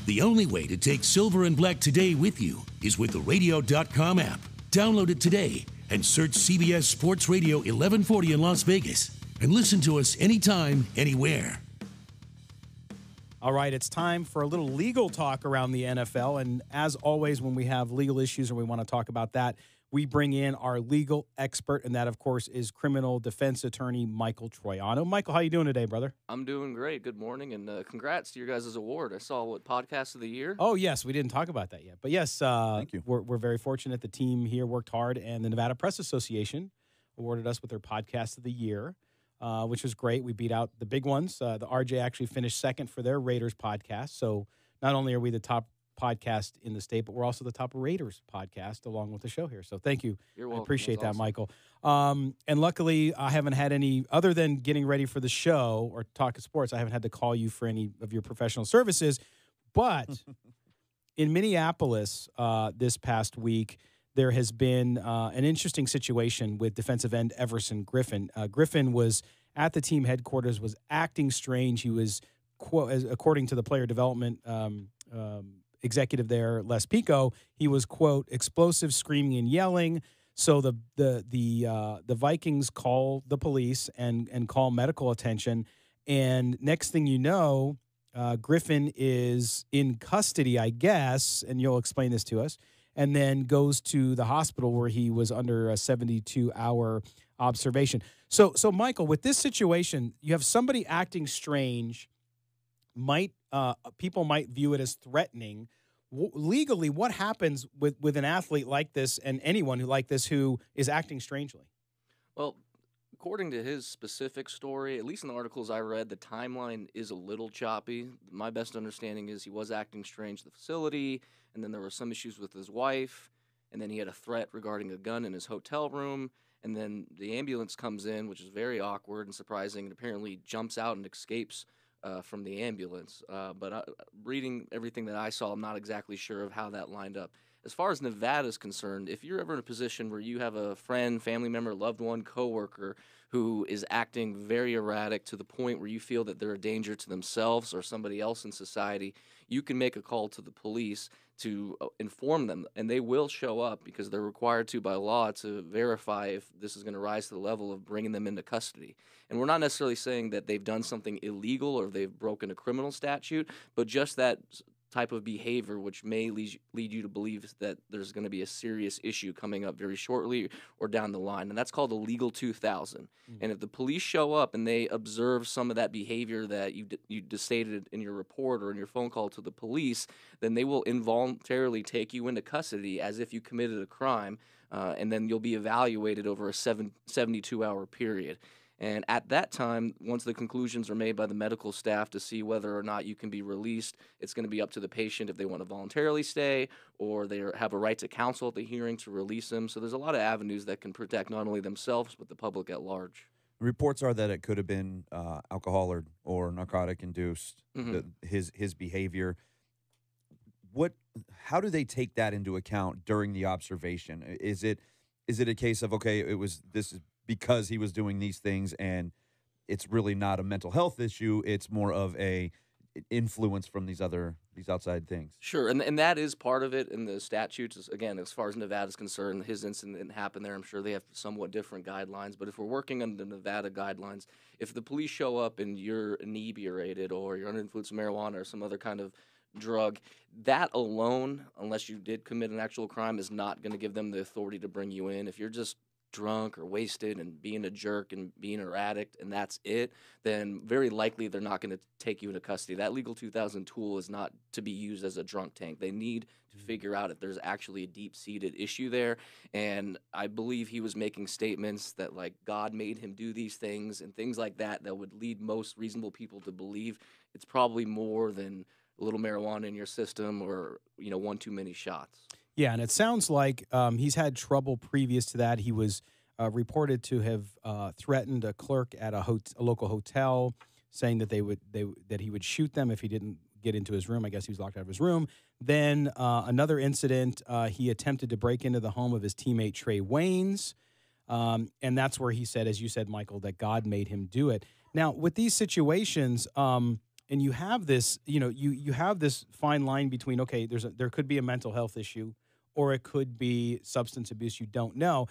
The only way to take Silver and Black today with you is with the radio.com app. Download it today and search CBS Sports Radio 1140 in Las Vegas and listen to us anytime, anywhere. All right, it's time for a little legal talk around the NFL. And as always, when we have legal issues or we want to talk about that, we bring in our legal expert, and that, of course, is criminal defense attorney Michael Troiano. Michael, how you doing today, brother? I'm doing great. Good morning, and congrats to your guys' award. I saw, Podcast of the Year? Oh, yes, we didn't talk about that yet. But, yes, Thank you. We're very fortunate. The team here worked hard, and the Nevada Press Association awarded us with their Podcast of the Year, which was great. We beat out the big ones. The RJ actually finished second for their Raiders podcast. So not only are we the top podcast in the state, but we're also the top Raiders podcast along with the show here. So thank you. You're welcome. I appreciate that, Awesome. Michael. And luckily, I haven't had any, other than getting ready for the show or talk of sports, I haven't had to call you for any of your professional services. But in Minneapolis this past week, there has been an interesting situation with defensive end Everson Griffin. Griffin was at the team headquarters, was acting strange. He was, according to the player development executive there, Les Pico, he was, quote, explosive, screaming and yelling. So the Vikings call the police and call medical attention. And next thing you know, Griffin is in custody, I guess, and you'll explain this to us, and then goes to the hospital where he was under a 72-hour observation. So Michael, with this situation, you have somebody acting strange. People might view it as threatening. Legally, what happens with an athlete like this and anyone who is acting strangely? Well, according to his specific story, at least in the articles I read, the timeline is a little choppy. My best understanding is he was acting strange at the facility, and then there were some issues with his wife, and then he had a threat regarding a gun in his hotel room, and then the ambulance comes in, which is very awkward and surprising, and apparently jumps out and escapes from the ambulance. But reading everything that I saw, I'm not exactly sure of how that lined up. As far as Nevada is concerned, if you're ever in a position where you have a friend, family member, loved one, coworker who is acting very erratic to the point where you feel that they're a danger to themselves or somebody else in society, you can make a call to the police to inform them, and they will show up because they're required to by law to verify if this is going to rise to the level of bringing them into custody. And we're not necessarily saying that they've done something illegal or they've broken a criminal statute, but just that type of behavior which may lead you to believe that there's going to be a serious issue coming up very shortly or down the line, and that's called a legal 2000. And if the police show up and they observe some of that behavior that you stated in your report or in your phone call to the police, then they will involuntarily take you into custody as if you committed a crime, and then you'll be evaluated over a 72-hour period. And at that time, once the conclusions are made by the medical staff to see whether or not you can be released, it's going to be up to the patient if they want to voluntarily stay or they have a right to counsel at the hearing to release them. So there's a lot of avenues that can protect not only themselves but the public at large. Reports are that it could have been alcohol or narcotic induced, his behavior. How do they take that into account during the observation? Is it a case of, okay, this is because he was doing these things and it's really not a mental health issue, it's more of a influence from these outside things? Sure, and that is part of it in the statutes. Again, as far as Nevada's concerned, his incident didn't happen there. I'm sure they have somewhat different guidelines, but if we're working under the Nevada guidelines, if the police show up and you're inebriated or you're under influence of marijuana or some other kind of drug, that alone, unless you did commit an actual crime, is not going to give them the authority to bring you in. If you're just drunk or wasted and being a jerk and being erratic and that's it, then very likely they're not going to take you into custody. That legal 2000 tool is not to be used as a drunk tank. They need to figure out if there's actually a deep-seated issue there, and I believe he was making statements that like God made him do these things and things like that would lead most reasonable people to believe it's probably more than a little marijuana in your system or one too many shots. Yeah, and it sounds like he's had trouble previous to that. He was reported to have threatened a clerk at a local hotel, saying that that he would shoot them if he didn't get into his room. I guess he was locked out of his room. Then another incident, he attempted to break into the home of his teammate Trey Waynes, and that's where he said, as you said, Michael, that God made him do it. Now, with these situations, and you have this, you have this fine line between, okay, there could be a mental health issue, or it could be substance abuse. You don't know.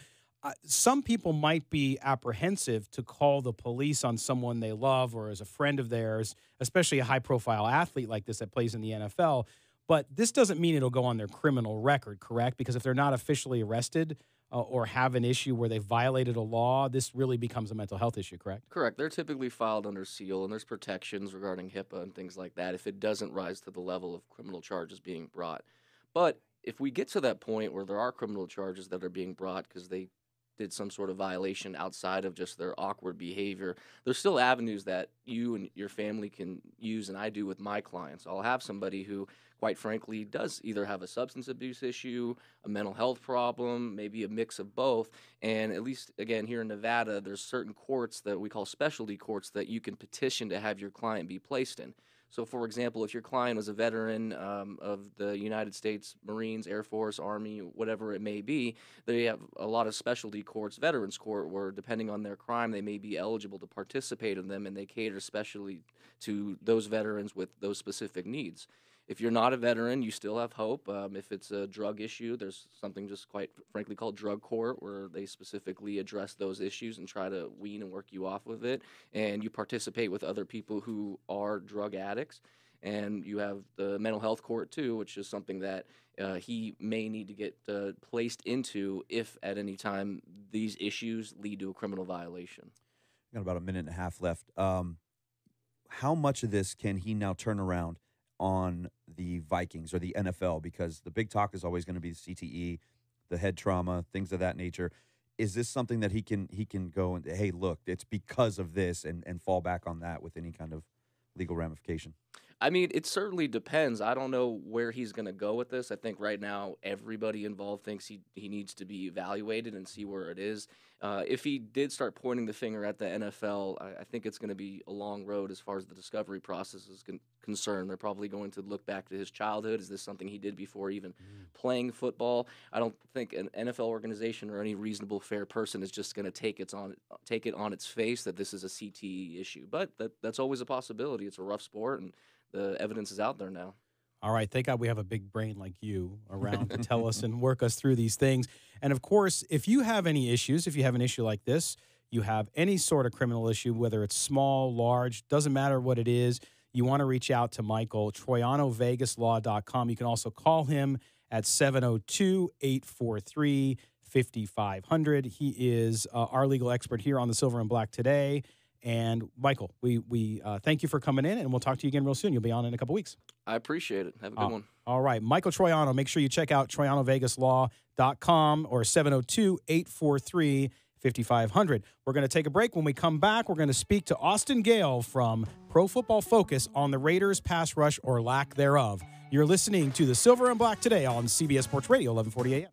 Some people might be apprehensive to call the police on someone they love or as a friend of theirs, especially a high-profile athlete like this that plays in the NFL. But this doesn't mean it'll go on their criminal record, correct? Because if they're not officially arrested or have an issue where they violated a law, this really becomes a mental health issue, correct? Correct. They're typically filed under seal, and there's protections regarding HIPAA and things like that if it doesn't rise to the level of criminal charges being brought. But if we get to that point where there are criminal charges that are being brought because they did some sort of violation outside of just their awkward behavior, there's still avenues that you and your family can use, and I do with my clients. I'll have somebody who, quite frankly, does either have a substance abuse issue, a mental health problem, maybe a mix of both, and at least, again, here in Nevada, there's certain courts that we call specialty courts that you can petition to have your client be placed in. So, for example, if your client was a veteran of the United States Marines, Air Force, Army, whatever it may be, they have a lot of specialty courts, veterans court, where depending on their crime, they may be eligible to participate in them, and they cater especially to those veterans with those specific needs. If you're not a veteran, you still have hope. If it's a drug issue, there's something just quite frankly called drug court, where they specifically address those issues and try to wean and work you off of it. And you participate with other people who are drug addicts. And you have the mental health court, too, which is something that he may need to get placed into if at any time these issues lead to a criminal violation. Got about a minute and a half left. How much of this can he now turn around on the Vikings or the NFL? Because the big talk is always going to be the CTE, the head trauma, things of that nature. Is this something that he can go and, hey, look, it's because of this, and fall back on that with any kind of legal ramification? I mean, it certainly depends. I don't know where he's going to go with this. I think right now everybody involved thinks he needs to be evaluated and see where it is. If he did start pointing the finger at the NFL, I think it's going to be a long road as far as the discovery process is concerned. They're probably going to look back to his childhood. Is this something he did before even playing football? I don't think an NFL organization or any reasonable, fair person is just going to take it on its face that this is a CTE issue. But that's always a possibility. It's a rough sport, and the evidence is out there now. All right. Thank God we have a big brain like you around to tell us and work us through these things. And, of course, if you have any issues, if you have an issue like this, you have any sort of criminal issue, whether it's small, large, doesn't matter what it is, you want to reach out to Michael, TroianoVegasLaw.com. You can also call him at 702-843-5500. He is our legal expert here on the Silver and Black Today. And, Michael, we thank you for coming in, and we'll talk to you again real soon. You'll be on in a couple weeks. I appreciate it. Have a good one. All right. Michael Troiano, make sure you check out TroianoVegasLaw.com or 702-843-5500. We're going to take a break. When we come back, we're going to speak to Austin Gale from Pro Football Focus on the Raiders' pass rush or lack thereof. You're listening to the Silver and Black Today on CBS Sports Radio, 1140 a.m.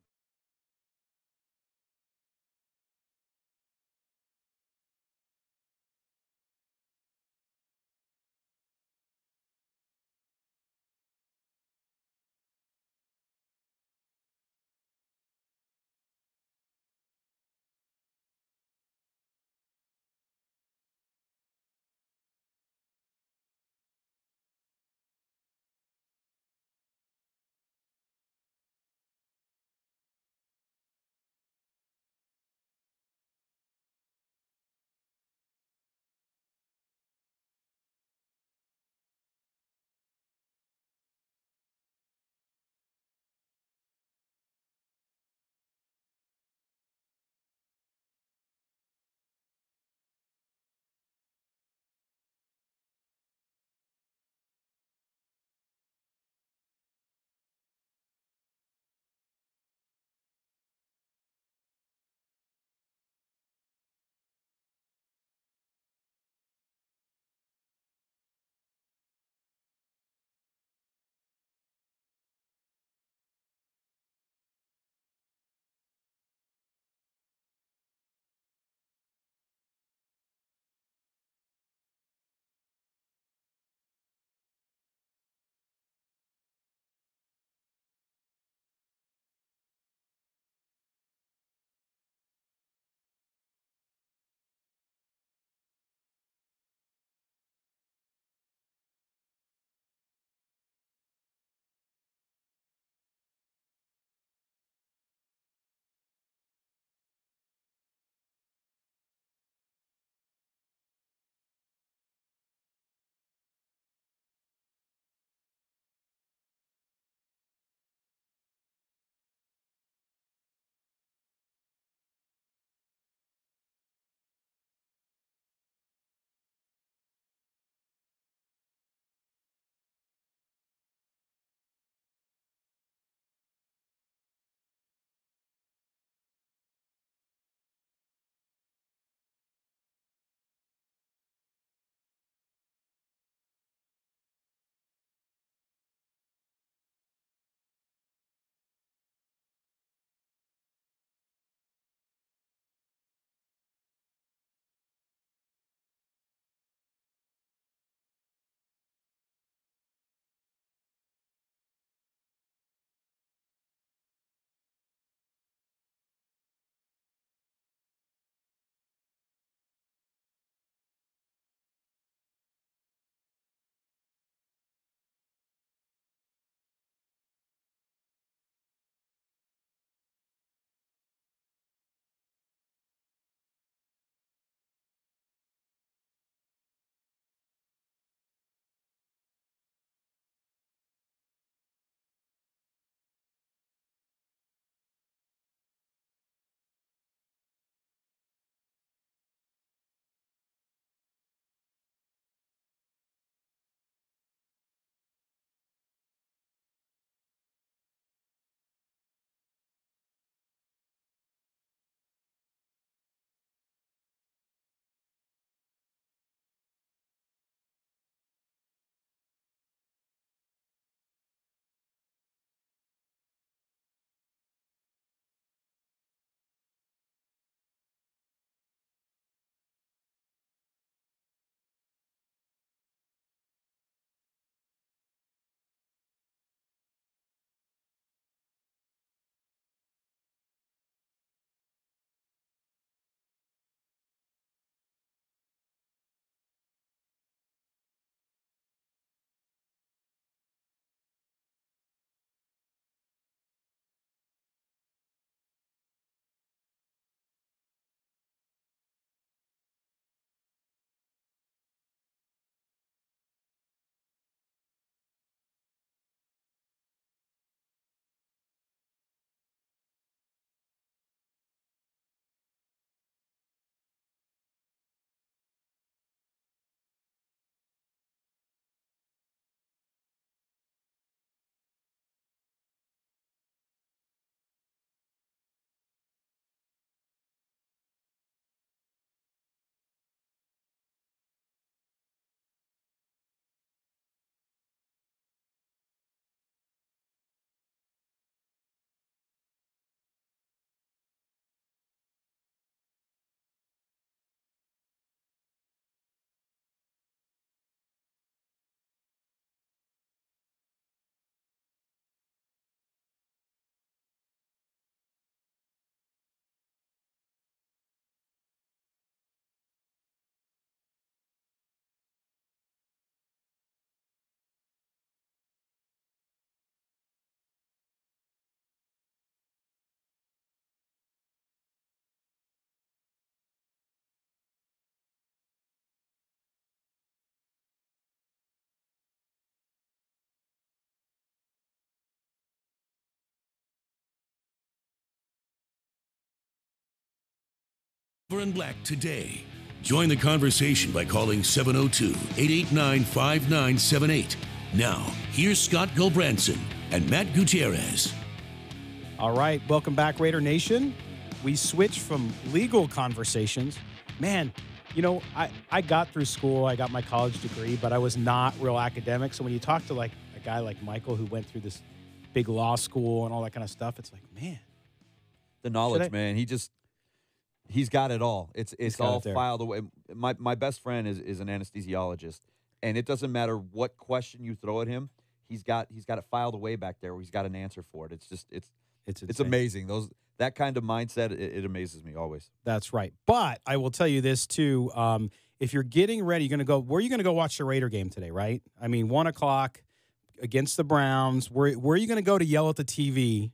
Silver and Black today. Join the conversation by calling 702-889-5978. Now, here's Scott Gulbranson and Matt Gutierrez. All right, welcome back, Raider Nation. We switch from legal conversations. Man, you know, I got through school. I got my college degree, but I was not real academic. So when you talk to like a guy like Michael who went through this big law school and all that kind of stuff, it's like, man. The knowledge, man. He's got it all. It's all filed away. My best friend is an anesthesiologist, and it doesn't matter what question you throw at him, he's got it filed away back there where he's got an answer for it. It's amazing. That kind of mindset, it amazes me always. That's right. But I will tell you this too. If you're getting ready, where are you gonna go watch the Raider game today, right? I mean, 1:00 against the Browns. Where are you gonna go to yell at the TV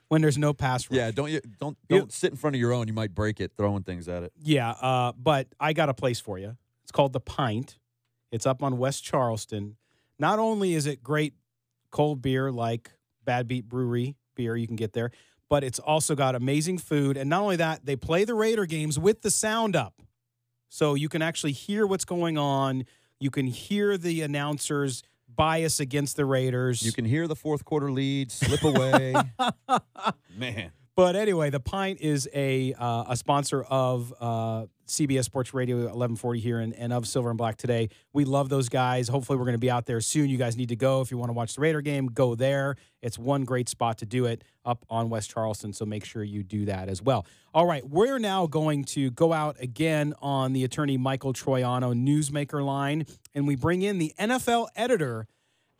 when there's no pass rush? Yeah, don't sit in front of your own. You might break it throwing things at it. Yeah, but I got a place for you. It's called The Pint. It's up on West Charleston. Not only is it great cold beer like Bad Beat Brewery beer you can get there, but it's also got amazing food. And not only that, they play the Raider games with the sound up. So you can actually hear what's going on. You can hear the announcers bias against the Raiders. You can hear the fourth quarter lead slip away. Man. But anyway, The Pint is a sponsor of CBS Sports Radio 1140 here and of Silver and Black today. We love those guys. Hopefully we're going to be out there soon. You guys need to go. If you want to watch the Raider game, go there. It's one great spot to do it up on West Charleston, so make sure you do that as well. All right, we're now going to go out again on the attorney Michael Troiano Newsmaker line, and we bring in the NFL editor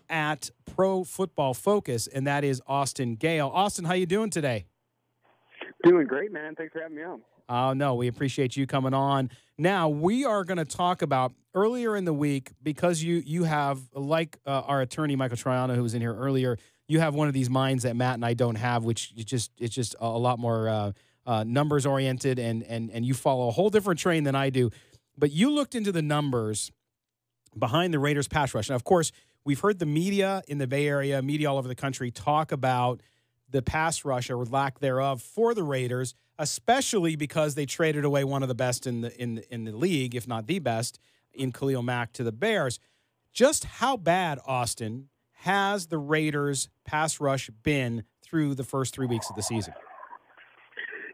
at Pro Football Focus, and that is Austin Gale. Austin, how you doing today? Doing great, man. Thanks for having me on. Oh, no, we appreciate you coming on. Now, we are going to talk about earlier in the week, because you have, like our attorney, Michael Troiano, who was in here earlier, you have one of these minds that Matt and I don't have, which it's just a lot more numbers oriented, and you follow a whole different train than I do. But you looked into the numbers behind the Raiders pass rush. Now, of course, we've heard the media in the Bay Area, media all over the country, talk about the pass rush or lack thereof for the Raiders, especially because they traded away one of the best in the league, if not the best, in Khalil Mack to the Bears. Just how bad, Austin, has the Raiders pass rush been through the first 3 weeks of the season?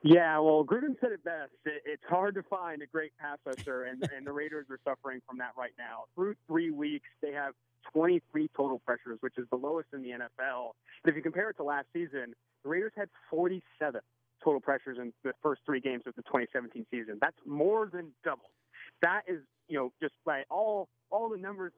Yeah, well, Gruden said it best. It's hard to find a great pass rusher, and the Raiders are suffering from that right now. Through 3 weeks, they have 23 total pressures, which is the lowest in the NFL. But if you compare it to last season, the Raiders had 47 total pressures in the first 3 games of the 2017 season. That's more than double. That is, just by all the numbers,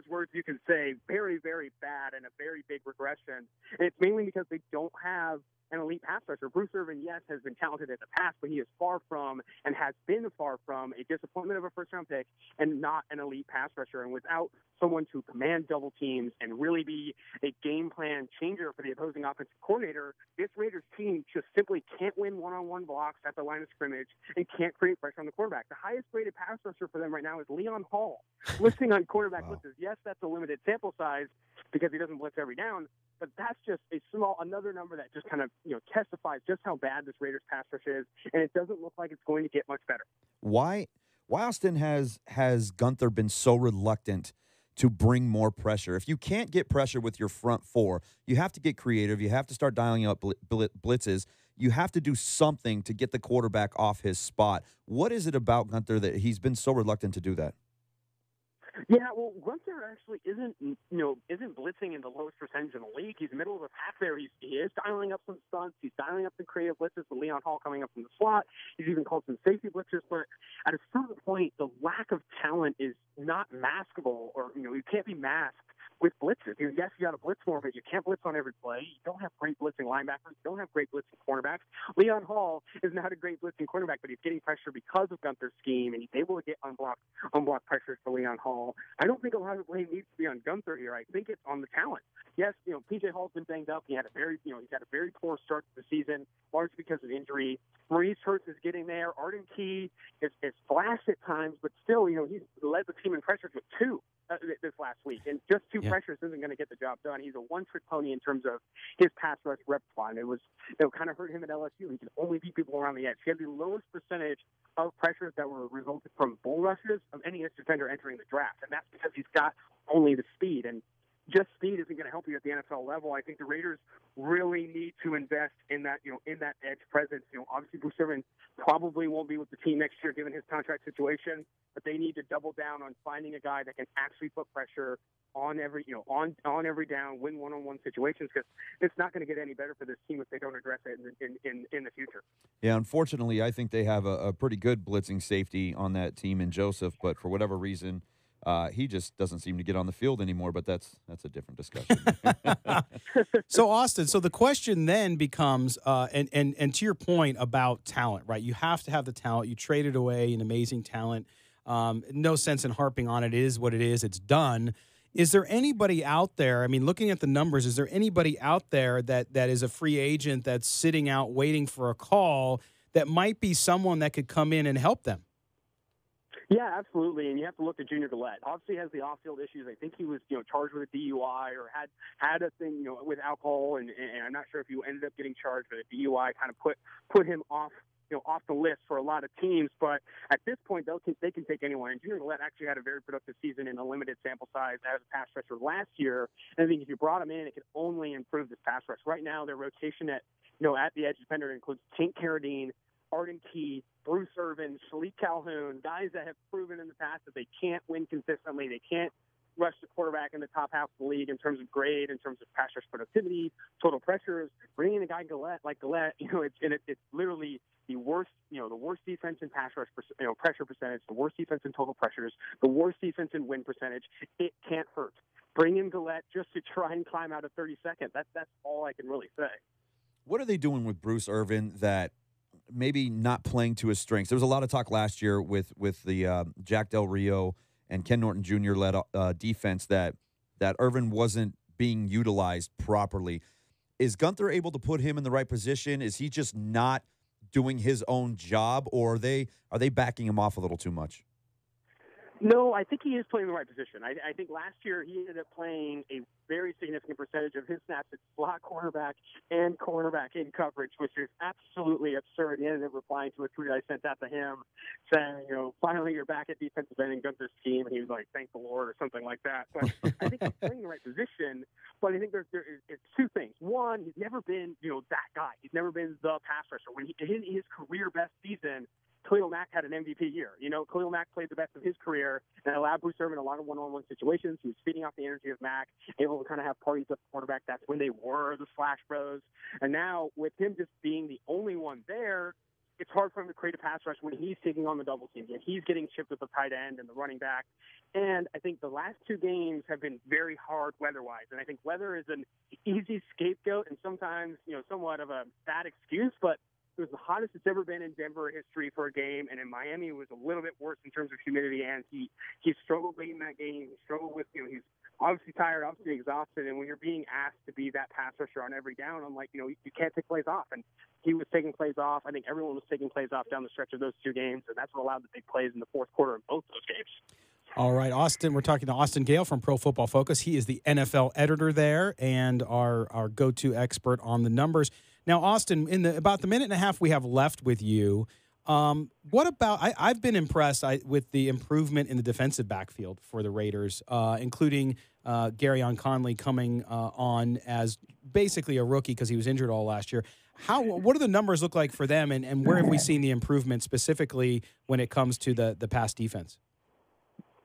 words you can say, very, very bad and a very big regression. And it's mainly because they don't have an elite pass rusher. Bruce Irvin, yes, has been talented in the past, but he is far from and has been far from a disappointment of a first-round pick and not an elite pass rusher. And without someone to command double teams and really be a game plan changer for the opposing offensive coordinator, this Raiders team just simply can't win one-on-one blocks at the line of scrimmage and can't create pressure on the quarterback. The highest-graded pass rusher for them right now is Leon Hall. Listing on quarterback blitzes, yes, that's a limited sample size because he doesn't blitz every down, but that's just another number that just kind of, testifies just how bad this Raiders pass rush is, and it doesn't look like it's going to get much better. Why Austin has Gunther been so reluctant to bring more pressure? If you can't get pressure with your front four, you have to get creative. You have to start dialing up blitzes. You have to do something to get the quarterback off his spot. What is it about Gunther that he's been so reluctant to do that? Yeah, well, Gunther actually isn't blitzing in the lowest percentage in the league. He's middle of the pack there. He is dialing up some stunts. He's dialing up some creative blitzes with Leon Hall coming up from the slot. He's even called some safety blitzers. But at a certain point, the lack of talent is not maskable, or you can't be masked with blitzes. Yes, you got to blitz more, but you can't blitz on every play. You don't have great blitzing linebackers. You don't have great blitzing cornerbacks. Leon Hall is not a great blitzing quarterback, but he's getting pressure because of Gunther's scheme, and he's able to get unblocked pressures for Leon Hall. I don't think a lot of blame needs to be on Gunther here. I think it's on the talent. Yes, P.J. Hall's been banged up. He had a very poor start to the season, largely because of injury. Maurice Hurts is getting there. Arden Key is flashed at times, but still, he's led the team in pressures with 2 this last week, and just 2 pressures isn't going to get the job done. He's a one-trick pony in terms of his pass rush repertoire. It kind of hurt him at LSU. He could only beat people around the edge. He had the lowest percentage of pressures that were resulted from bull rushes of any edge defender entering the draft, and that's because he's got only the speed. And just speed isn't going to help you at the NFL level. I think the Raiders really need to invest in that, in that edge presence. Obviously Bruce Irvin probably won't be with the team next year given his contract situation, but they need to double down on finding a guy that can actually put pressure on every, on every down, win one-on-one situations, because it's not going to get any better for this team if they don't address it in the future. Yeah, unfortunately, I think they have a pretty good blitzing safety on that team in Joseph, but for whatever reason, he just doesn't seem to get on the field anymore, but that's a different discussion. So, Austin, the question then becomes, and to your point about talent, right? You have to have the talent. You traded away an amazing talent. No sense in harping on it. It is what it is. It's done. Is there anybody out there, looking at the numbers, is there anybody out there that is a free agent that's sitting out waiting for a call that might be someone that could come in and help them? Yeah, absolutely. And you have to look at Junior Gillette. Obviously has the off-field issues. I think he was, charged with a DUI or had a thing, with alcohol. And I'm not sure if he ended up getting charged with a DUI, kind of put him off the list for a lot of teams. But at this point, they can take anyone. And Junior Gillette actually had a very productive season in a limited sample size as a pass rusher last year. And I think if you brought him in, it could only improve this pass rush. Right now, their rotation at the edge defender includes Tank Carradine, Arden Key, Bruce Irvin, Shalik Calhoun, guys that have proven in the past that they can't win consistently. They can't rush the quarterback in the top half of the league in terms of grade, in terms of pass rush productivity, total pressures. Bringing in a guy like Gillette, it's literally the worst defense in pass rush, pressure percentage, the worst defense in total pressures, the worst defense in win percentage. It can't hurt. Bring in Gillette just to try and climb out of 32nd. That's all I can really say. What are they doing with Bruce Irvin that maybe not playing to his strengths? There was a lot of talk last year with the Jack Del Rio and Ken Norton Jr. led defense that Irvin wasn't being utilized properly. Is Gunther able to put him in the right position? Is he just not doing his own job, or are they backing him off a little too much? No, I think he is playing the right position. I think last year he ended up playing a very significant percentage of his snaps at slot cornerback and cornerback in coverage, which is absolutely absurd. He ended up replying to a tweet I sent out to him saying, finally you're back at defensive end in Gunther's team. And he was like, thank the Lord, or something like that. But I think he's playing the right position. But I think it's two things. One, he's never been, that guy. He's never been the pass rusher. When in his career best season, Khalil Mack had an MVP year. Khalil Mack played the best of his career and allowed Bruce Irvin a lot of one-on-one situations. He was feeding off the energy of Mack, able to kind of have parties at the quarterback. That's when they were the Slash Bros. And now with him just being the only one there, it's hard for him to create a pass rush when he's taking on the double team. And he's getting chipped with the tight end and the running back. And I think the last two games have been very hard weather-wise. And I think weather is an easy scapegoat and sometimes, somewhat of a bad excuse, but it was the hottest it's ever been in Denver history for a game, and in Miami it was a little bit worse in terms of humidity, and he struggled late in that game. He struggled with, he's obviously tired, obviously exhausted, and when you're being asked to be that pass rusher on every down, I'm like, you can't take plays off, and he was taking plays off. I think everyone was taking plays off down the stretch of those two games, and that's what allowed the big plays in the fourth quarter in both those games. All right, Austin, we're talking to Austin Gale from Pro Football Focus. He is the NFL editor there and our go-to expert on the numbers. Now, Austin, in about the minute and a half we have left with you, what about I've been impressed with the improvement in the defensive backfield for the Raiders, including Garyon Conley coming on as basically a rookie because he was injured all last year. What do the numbers look like for them, and where have we seen the improvement specifically when it comes to the pass defense?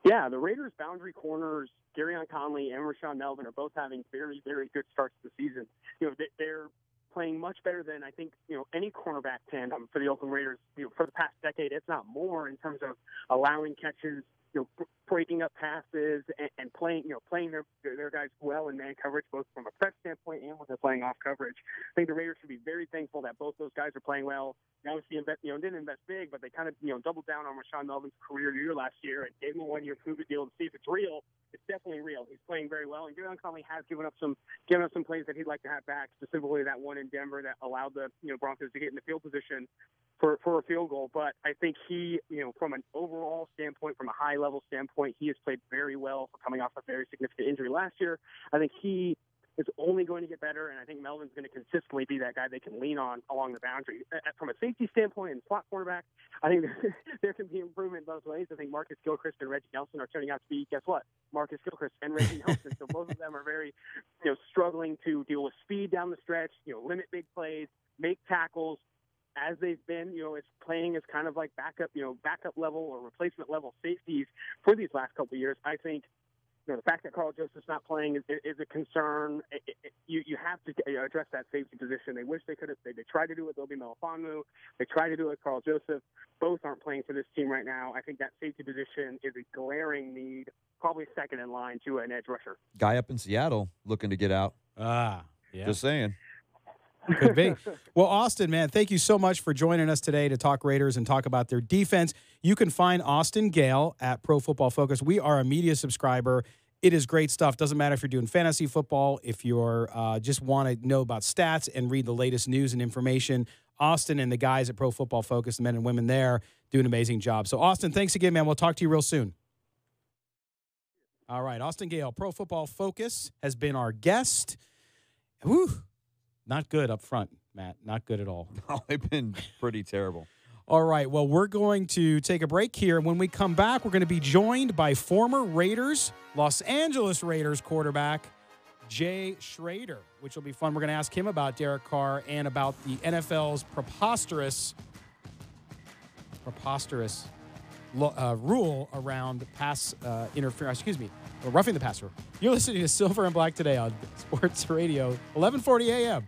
Yeah, the Raiders' boundary corners, Garyon Conley and Rashawn Melvin, are both having very, very good starts to the season. They're playing much better than I think any cornerback tandem for the Oakland Raiders for the past decade, if not more, in terms of allowing catches, breaking up passes, and playing their guys well in man coverage, both from a press standpoint and when they're playing off coverage. I think the Raiders should be very thankful that both those guys are playing well. They obviously didn't invest big, but they kind of doubled down on Rashawn Melvin's career year last year and gave him a one-year prove-it deal to see if it's real. It's definitely real. He's playing very well, and Garyon Conley has given up some plays that he'd like to have back, specifically that one in Denver that allowed the Broncos to get in the field position for a field goal. But I think he, from an overall standpoint, from a high-level level standpoint, he has played very well for coming off a very significant injury last year. I think he is only going to get better, and I think Melvin's going to consistently be that guy they can lean on along the boundary. From a safety standpoint and slot cornerback, I think there can be improvement both ways. I think Marcus Gilchrist and Reggie Nelson are turning out to be, guess what? Marcus Gilchrist and Reggie Nelson. So both of them are very, struggling to deal with speed down the stretch, limit big plays, make tackles. As they've been, it's playing as kind of like backup level or replacement level safeties for these last couple of years. I think the fact that Carl Joseph's not playing is a concern. You have to address that safety position. They wish they could have. They tried to do it with Obi Melifonwu. They tried to do it with Carl Joseph. Both aren't playing for this team right now. I think that safety position is a glaring need, probably second in line to an edge rusher. Guy up in Seattle looking to get out. Yeah. Just saying. Could be. Well, Austin, man, thank you so much for joining us today to talk Raiders and talk about their defense. You can find Austin Gale at Pro Football Focus. We are a media subscriber. It is great stuff. Doesn't matter if you're doing fantasy football, if you're just want to know about stats and read the latest news and information. Austin and the guys at Pro Football Focus, the men and women there, do an amazing job. So, Austin, thanks again, man. We'll talk to you real soon. All right, Austin Gale, Pro Football Focus, has been our guest. Whew. Not good up front, Matt. Not good at all. No, they've been pretty terrible. All right, well, we're going to take a break here. When we come back, we're going to be joined by former Los Angeles Raiders quarterback Jay Schroeder, which will be fun. We're going to ask him about Derek Carr and about the NFL's preposterous rule around pass interference. Roughing the passer. You're listening to Silver and Black today on Sports Radio, 1140 a.m.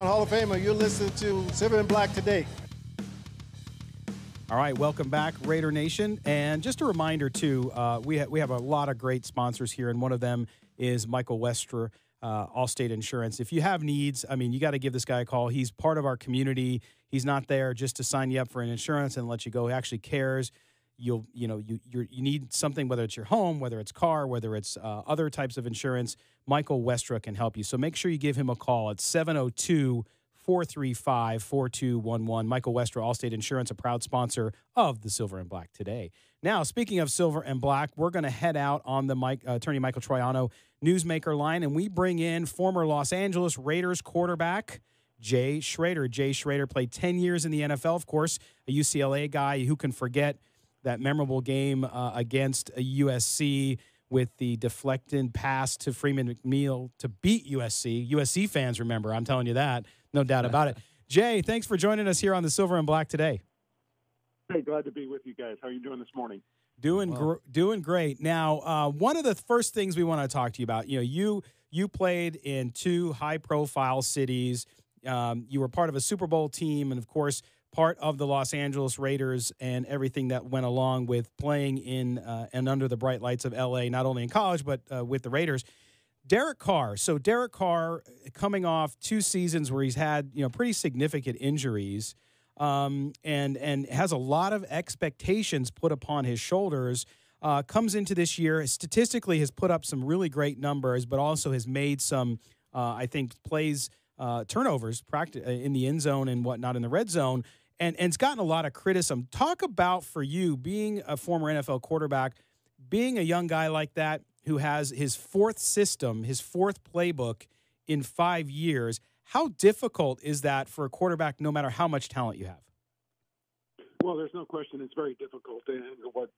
Hall of Famer, you're listening to Silver and Black Today. All right, welcome back, Raider Nation. And just a reminder, too, we have a lot of great sponsors here, and one of them is Michael Westra, Allstate Insurance. If you have needs, I mean, you got to give this guy a call. He's part of our community. He's not there just to sign you up for an insurance and let you go. He actually cares. You need something, whether it's your home, whether it's car, whether it's other types of insurance. Michael Westra can help you. So make sure you give him a call at 702-435-4211. Michael Westra, Allstate Insurance, a proud sponsor of the Silver and Black Today. Now, speaking of Silver and Black, we're going to head out on the attorney Michael Troiano Newsmaker line, and we bring in former Los Angeles Raiders quarterback Jay Schroeder. Jay Schroeder played 10 years in the NFL, of course, a UCLA guy. Who can forget that memorable game against USC with the deflected pass to Freeman McNeil to beat USC. USC fans remember, I'm telling you that, no doubt about it. Jay, thanks for joining us here on the Silver and Black Today. Hey, glad to be with you guys. How are you doing this morning? Doing great. Now, one of the first things we want to talk to you about, you played in two high-profile cities. You were part of a Super Bowl team, and of course, part of the Los Angeles Raiders and everything that went along with playing in and under the bright lights of L.A., not only in college, but with the Raiders. Derek Carr. So Derek Carr coming off 2 seasons where he's had, pretty significant injuries and has a lot of expectations put upon his shoulders, comes into this year, statistically has put up some really great numbers, but also has made some, I think, plays, turnovers in the end zone and whatnot in the red zone. And it's gotten a lot of criticism. Talk about, for you, being a former NFL quarterback, being a young guy like that who has his fourth system, his fourth playbook in 5 years. How difficult is that for a quarterback, no matter how much talent you have? Well, there's no question it's very difficult. And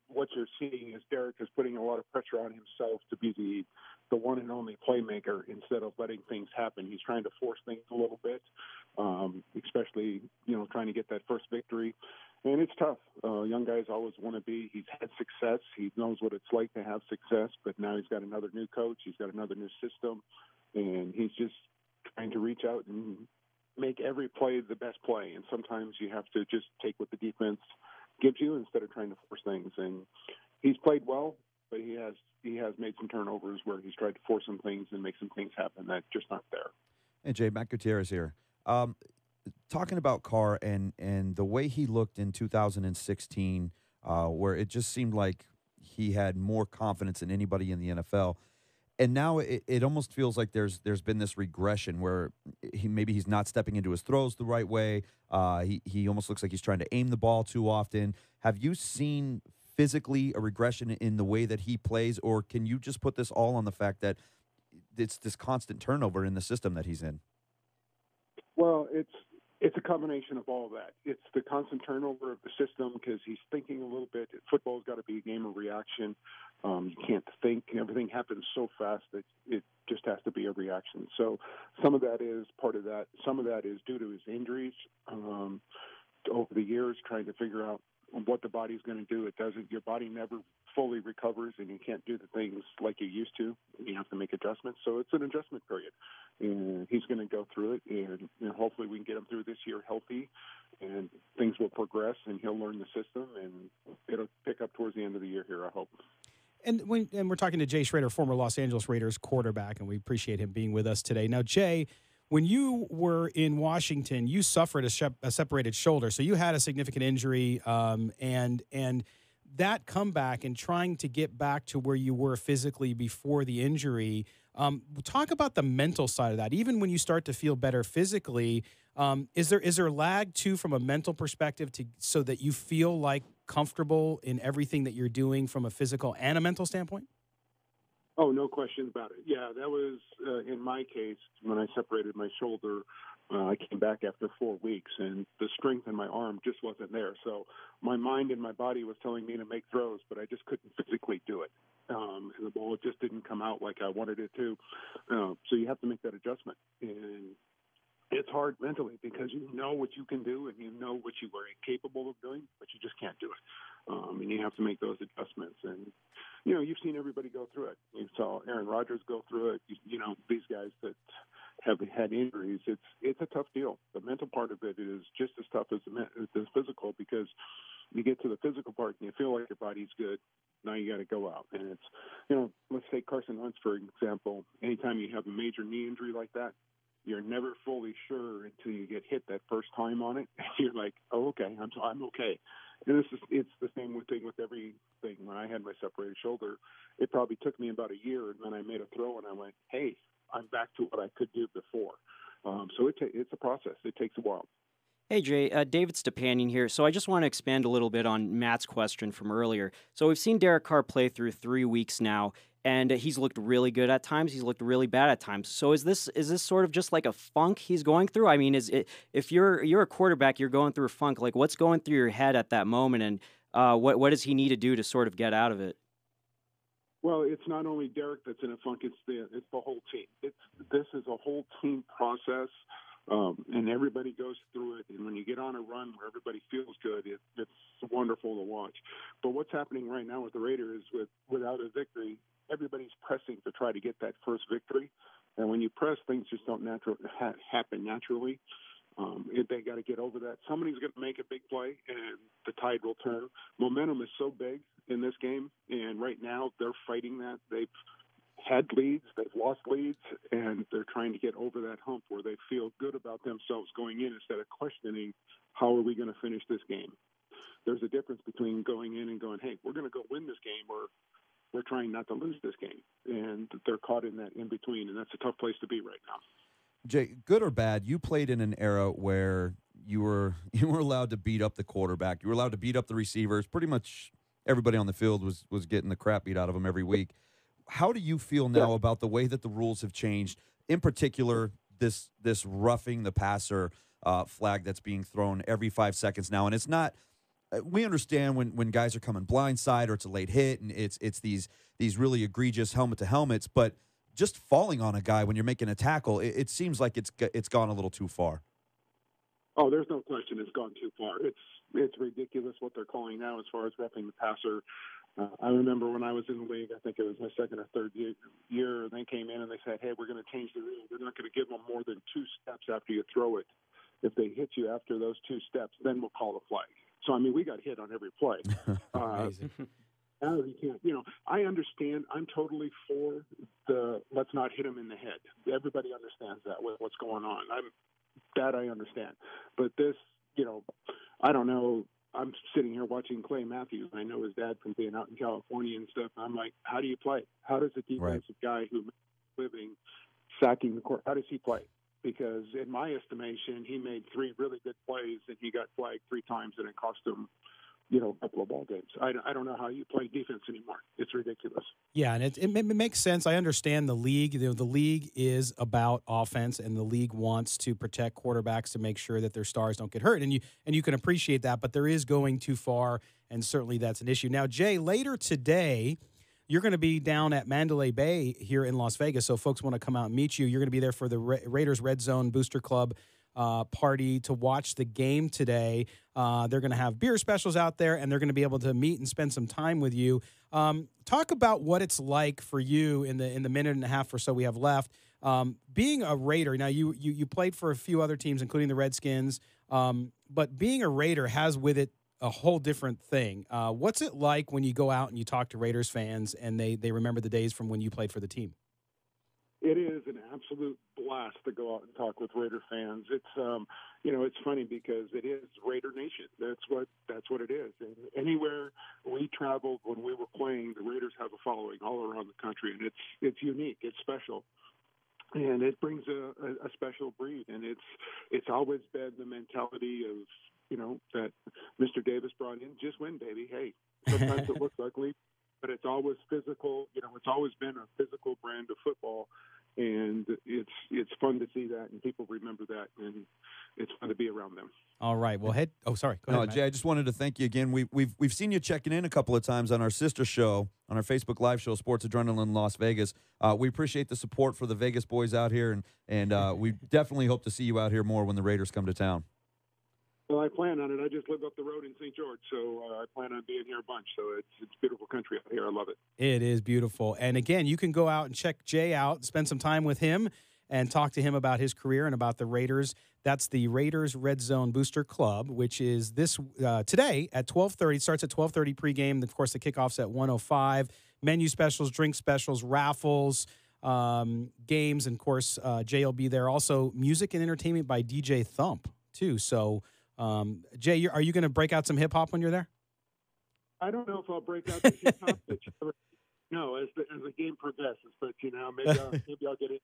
what you're seeing is Derek is putting a lot of pressure on himself to be the one and only playmaker instead of letting things happen. He's trying to force things a little bit, especially, trying to get that first victory. And it's tough. Young guys always want to be. He's had success. He knows what it's like to have success, but now he's got another new coach. He's got another new system, and he's just trying to reach out and make every play the best play. And sometimes you have to just take what the defense gives you instead of trying to force things. And he's played well, but he has made some turnovers where he's tried to force some things and make some things happen that just aren't there. Hey, Jay, Matt Gutierrez here. Talking about Carr and the way he looked in 2016, where it just seemed like he had more confidence than anybody in the NFL. And now it almost feels like there's been this regression where he's not stepping into his throws the right way. He almost looks like he's trying to aim the ball too often. Have you seen physically a regression in the way that he plays, or can you just put this all on the fact that it's this constant turnover in the system that he's in? Well, it's a combination of all that. It's the constant turnover of the system because he's thinking a little bit. Football's got to be a game of reaction. You can't think. Everything happens so fast that it just has to be a reaction. So some of that is part of that. Some of that is due to his injuries over the years, trying to figure out what the body's going to do. It doesn't. Your body never fully recovers, and you can't do the things like you used to. You have to make adjustments. So it's an adjustment period, and he's going to go through it. And hopefully we can get him through this year healthy, and things will progress, and he'll learn the system, and it'll pick up towards the end of the year here, I hope. And we're talking to Jay Schroeder, former Los Angeles Raiders quarterback, and we appreciate him being with us today. Now, Jay, when you were in Washington, you suffered a separated shoulder, so you had a significant injury, and that comeback and trying to get back to where you were physically before the injury. Talk about the mental side of that. Even when you start to feel better physically, is there lag too from a mental perspective so that you feel like comfortable in everything that you're doing from a physical and a mental standpoint? Oh, no question about it. Yeah, that was, in my case, when I separated my shoulder, I came back after 4 weeks, and the strength in my arm just wasn't there. So my mind and my body was telling me to make throws, but I just couldn't physically do it. And the ball just didn't come out like I wanted it to. So you have to make that adjustment. And it's hard mentally because you know what you can do and you know what you are capable of doing, but you just can't do it. And you have to make those adjustments. And, you've seen everybody go through it. You saw Aaron Rodgers go through it. These guys that have had injuries, it's a tough deal. The mental part of it is just as tough as the physical, because you get to the physical part and you feel like your body's good. Now you got to go out, and it's, let's take Carson Wentz for example. Anytime you have a major knee injury like that, you're never fully sure until you get hit that first time on it. You're like, oh, okay, I'm okay. And it's the same thing with everything. When I had my separated shoulder, it probably took me about a year, and then I made a throw, and I went, hey, I'm back to what I could do before. So it's a process. It takes a while. Hey, Jay, David Stepanian here. So I just want to expand a little bit on Matt's question from earlier. So we've seen Derek Carr play through 3 weeks now, and he's looked really good at times. He's looked really bad at times. So is this sort of just like a funk he's going through? I mean, if you're a quarterback, you're going through a funk. Like, what's going through your head at that moment, and what does he need to do to sort of get out of it? Well, it's not only Derek that's in a funk; it's the whole team. This is a whole team process, and everybody goes through it. And when you get on a run where everybody feels good, it's wonderful to watch. But what's happening right now with the Raiders, without a victory, everybody's pressing to try to get that first victory. And when you press, things just don't happen naturally. They got to get over that. Somebody's going to make a big play, and the tide will turn. Momentum is so big in this game, and right now they're fighting that. They've had leads, they've lost leads, and they're trying to get over that hump where they feel good about themselves going in instead of questioning, how are we going to finish this game? There's a difference between going in and going, hey, we're going to go win this game, or we're trying not to lose this game. And they're caught in that in between, and that's a tough place to be right now. Jay, good or bad, you played in an era where you were allowed to beat up the quarterback. You were allowed to beat up the receivers. Pretty much everybody on the field was getting the crap beat out of them every week. How do you feel now about the way that the rules have changed? In particular, this roughing the passer flag that's being thrown every 5 seconds now, and it's not. We understand when guys are coming blindside or it's a late hit, and it's these really egregious helmet to helmets, but just falling on a guy when you're making a tackle, it seems like it's gone a little too far. Oh, there's no question it's gone too far. It's ridiculous what they're calling now as far as roughing the passer. I remember when I was in the league, I think it was my second or third year, they came in and they said, hey, we're going to change the rule. We're not going to give them more than 2 steps after you throw it. If they hit you after those 2 steps, then we'll call the flag. So, I mean, we got hit on every play. Amazing. Now you can't, I understand. I'm totally for the let's not hit him in the head. Everybody understands that with what's going on. I understand. But this, I don't know. I'm sitting here watching Clay Matthews. I know his dad from being out in California and stuff. I'm like, how do you play? How does a defensive guy who makes a living sacking the court, how does he play? Because in my estimation, he made 3 really good plays and he got flagged 3 times and it cost him, a couple of ball games. I don't know how you play defense anymore. It's ridiculous. Yeah, and it makes sense. I understand the league. The league is about offense, and the league wants to protect quarterbacks to make sure that their stars don't get hurt. And you can appreciate that, but there is going too far, and certainly that's an issue. Now, Jay, later today, you're going to be down at Mandalay Bay here in Las Vegas, so folks want to come out and meet you. You're going to be there for the Raiders Red Zone Booster Club party to watch the game today. They're going to have beer specials out there, and they're going to be able to meet and spend some time with you. Talk about what it's like for you in the minute and a half or so we have left. Being a Raider, now you played for a few other teams, including the Redskins, but being a Raider has with it a whole different thing. What's it like when you go out and you talk to Raiders fans and they remember the days from when you played for the team? It is an absolute blast to go out and talk with Raider fans. It's it's funny because it is Raider Nation. That's what it is. And anywhere we traveled when we were playing, the Raiders have a following all around the country, and it's unique. It's special, and it brings a special breed. And it's always been the mentality of that Mr. Davis brought in. Just win, baby. Hey, sometimes it looks ugly, but it's always physical. It's always been a physical brand of football, and it's fun to see that, and people remember that, and it's fun to be around them. All right. Well, sorry. Go ahead, Jay, I just wanted to thank you again. We've seen you checking in a couple of times on our sister show, on our Facebook Live show, Sports Adrenaline Las Vegas. We appreciate the support for the Vegas boys out here, and we definitely hope to see you out here more when the Raiders come to town. Well, I plan on it. I just live up the road in St. George, so I plan on being here a bunch. So it's beautiful country out here. I love it. It is beautiful. And again, you can go out and check Jay out, spend some time with him, and talk to him about his career and about the Raiders. That's the Raiders Red Zone Booster Club, which is this today at 12:30. Starts at 12:30 pregame. Of course, the kickoff's at 1:05. Menu specials, drink specials, raffles, games, and of course, Jay will be there. Also, music and entertainment by DJ Thump too. So, Jay, are you going to break out some hip hop when you're there? I don't know if I'll break out the hip hop. No, as the game progresses, but maybe I'll get it.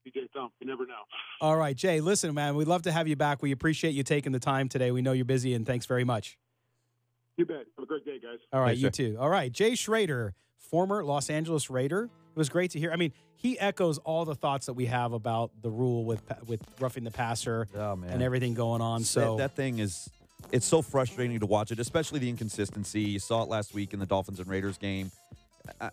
DJ Thump, you never know. All right, Jay. Listen, man, we'd love to have you back. We appreciate you taking the time today. We know you're busy, and thanks very much. You bet. Have a great day, guys. All right, Thanks, you Jay. too. All right, Jay Schroeder, former Los Angeles Raider. It was great to hear. I mean, he echoes all the thoughts that we have about the rule with roughing the passer and everything going on. So that thing is. It's so frustrating to watch it, especially the inconsistency. You saw it last week in the Dolphins and Raiders game.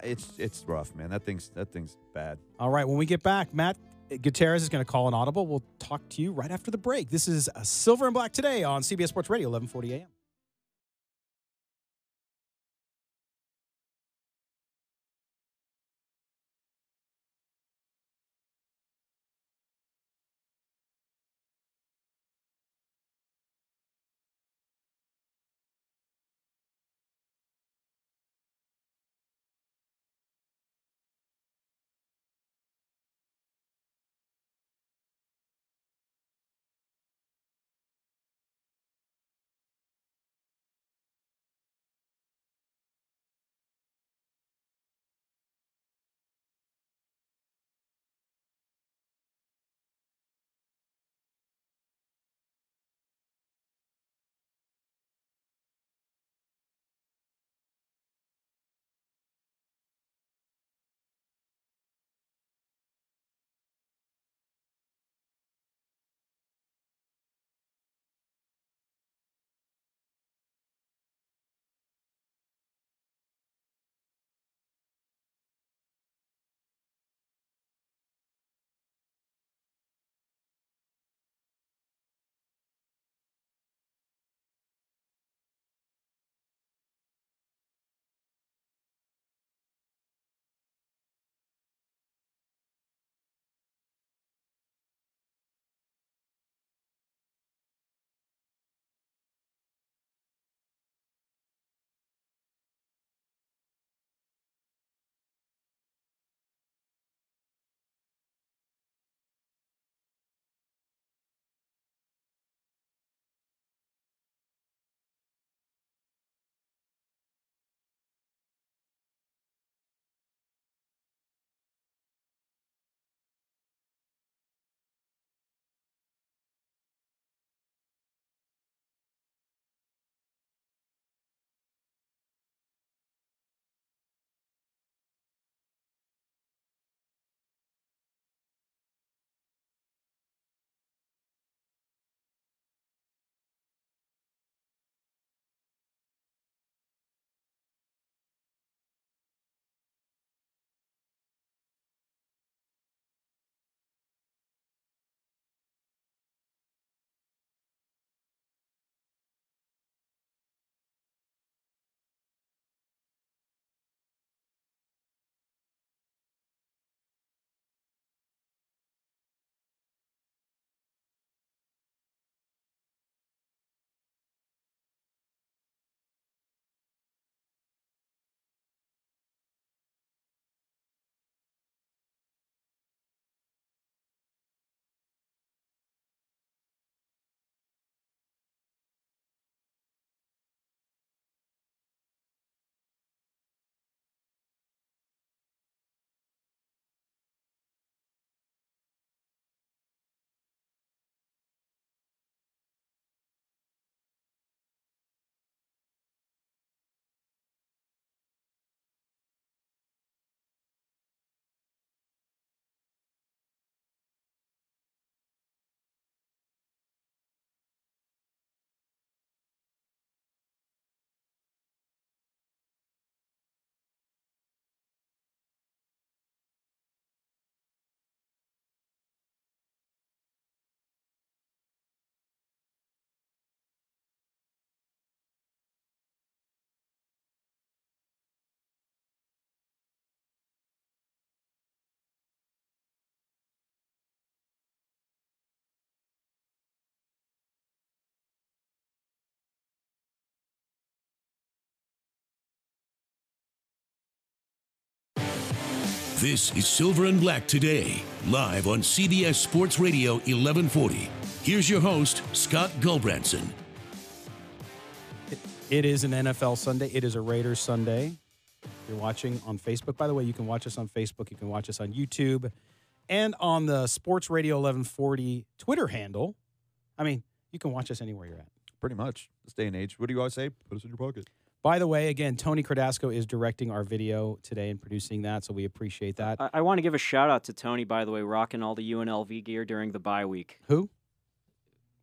It's rough, man. That thing's bad. All right, when we get back, Matt Gutierrez is going to call an audible. We'll talk to you right after the break. This is Silver and Black Today on CBS Sports Radio, 1140 a.m. This is Silver and Black Today, live on CBS Sports Radio 1140. Here's your host, Scott Gulbranson. It is an NFL Sunday. It is a Raiders Sunday. You're watching on Facebook. By the way, you can watch us on Facebook. You can watch us on YouTube and on the Sports Radio 1140 Twitter handle. I mean, you can watch us anywhere you're at. Pretty much. This day and age. What do you always say? Put us in your pocket. By the way, again, Tony Cardasco is directing our video today and producing that, so we appreciate that. I want to give a shout-out to Tony, by the way, rocking all the UNLV gear during the bye week. Who?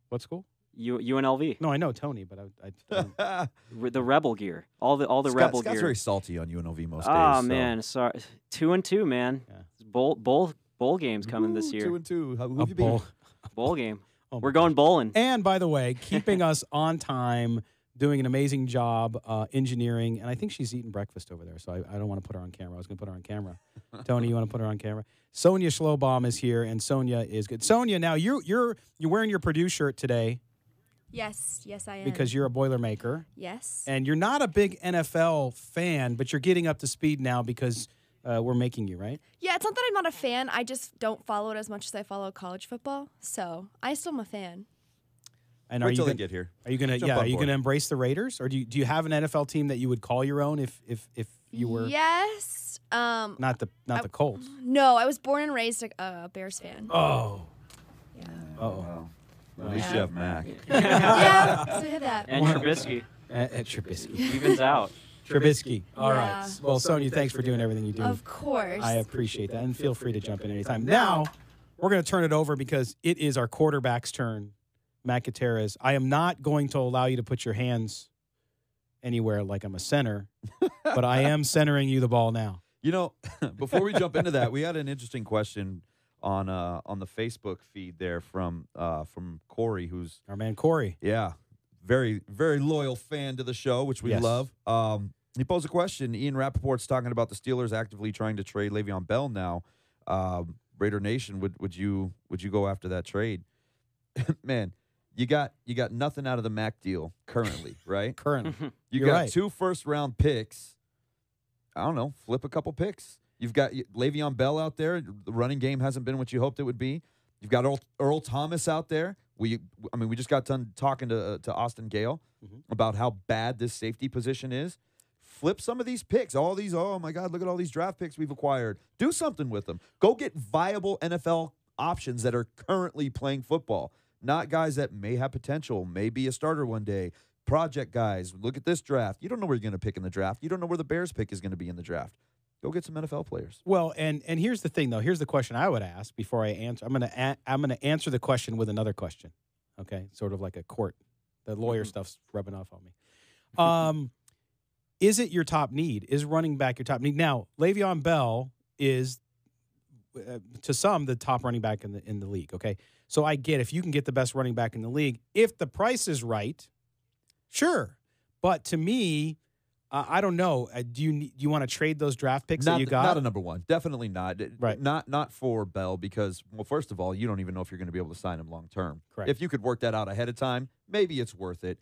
What school? UNLV. No, I know Tony, but I the Rebel gear. All the Rebel Scott's gear. very salty on UNLV most days. Oh, man. Sorry. 2-2, man. Yeah. Bowl games coming this year. 2-2. Who have you been? Bowl game. We're going bowling. And by the way, keeping us on time, doing an amazing job engineering. And I think she's eating breakfast over there, so I don't want to put her on camera. I was going to put her on camera. Tony, you want to put her on camera? Sonia Schlobaum is here, and Sonia is good. Sonia, now you're wearing your Purdue shirt today. Yes, I am. Because you're a Boilermaker. Yes. And you're not a big NFL fan, but you're getting up to speed now because we're making you, right? Yeah, it's not that I'm not a fan. I just don't follow it as much as I follow college football. So I still am a fan. And Wait till they get here. Are you gonna embrace the Raiders, or do you have an NFL team that you would call your own if you were? Yes. Not the Colts. No, I was born and raised a Bears fan. Oh. Yeah. Wow. Well, at least you have Mac. Yeah, so I have that. And Trubisky. And Trubisky. Evens out. Trubisky. All right. Well, Sonia, thanks for doing everything you do. Of course. I appreciate that. And feel free to jump in anytime. Now, we're going to turn it over because it is our quarterback's turn, Matt Gutierrez. I am not going to allow you to put your hands anywhere like I'm a center, but I am centering you the ball now. You know, before we jump into that, we had an interesting question on the Facebook feed there from Corey, who's our man Corey. Yeah, very very loyal fan to the show, which we love. He posed a question. Ian Rappaport's talking about the Steelers actively trying to trade Le'Veon Bell now. Raider Nation, would you go after that trade? Man, you got nothing out of the Mac deal currently, right? Currently, you got 2 first-round picks. I don't know, flip a couple picks. You've got Le'Veon Bell out there. The running game hasn't been what you hoped it would be. You've got Earl Thomas out there. We just got done talking to Austin Gale about how bad this safety position is. Flip some of these picks. All these, oh, my God, look at all these draft picks we've acquired. Do something with them. Go get viable NFL options that are currently playing football, not guys that may have potential, may be a starter one day. Project guys. Look at this draft. You don't know where you're going to pick in the draft. You don't know where the Bears pick is going to be in the draft. Go get some NFL players. Well, and here's the thing, though. Here's the question I would ask before I answer. I'm gonna answer the question with another question. Okay, sort of like a court. The lawyer stuff's rubbing off on me. Is it your top need? Is running back your top need? Now, Le'Veon Bell is, to some, the top running back in the league. Okay, so I get if you can get the best running back in the league, if the price is right, sure. But to me, I don't know. Do you want to trade those draft picks that you got? Not a number one. Definitely not. Right. Not for Bell because, well, first of all, you don't even know if you're going to be able to sign him long term. Correct. If you could work that out ahead of time, maybe it's worth it.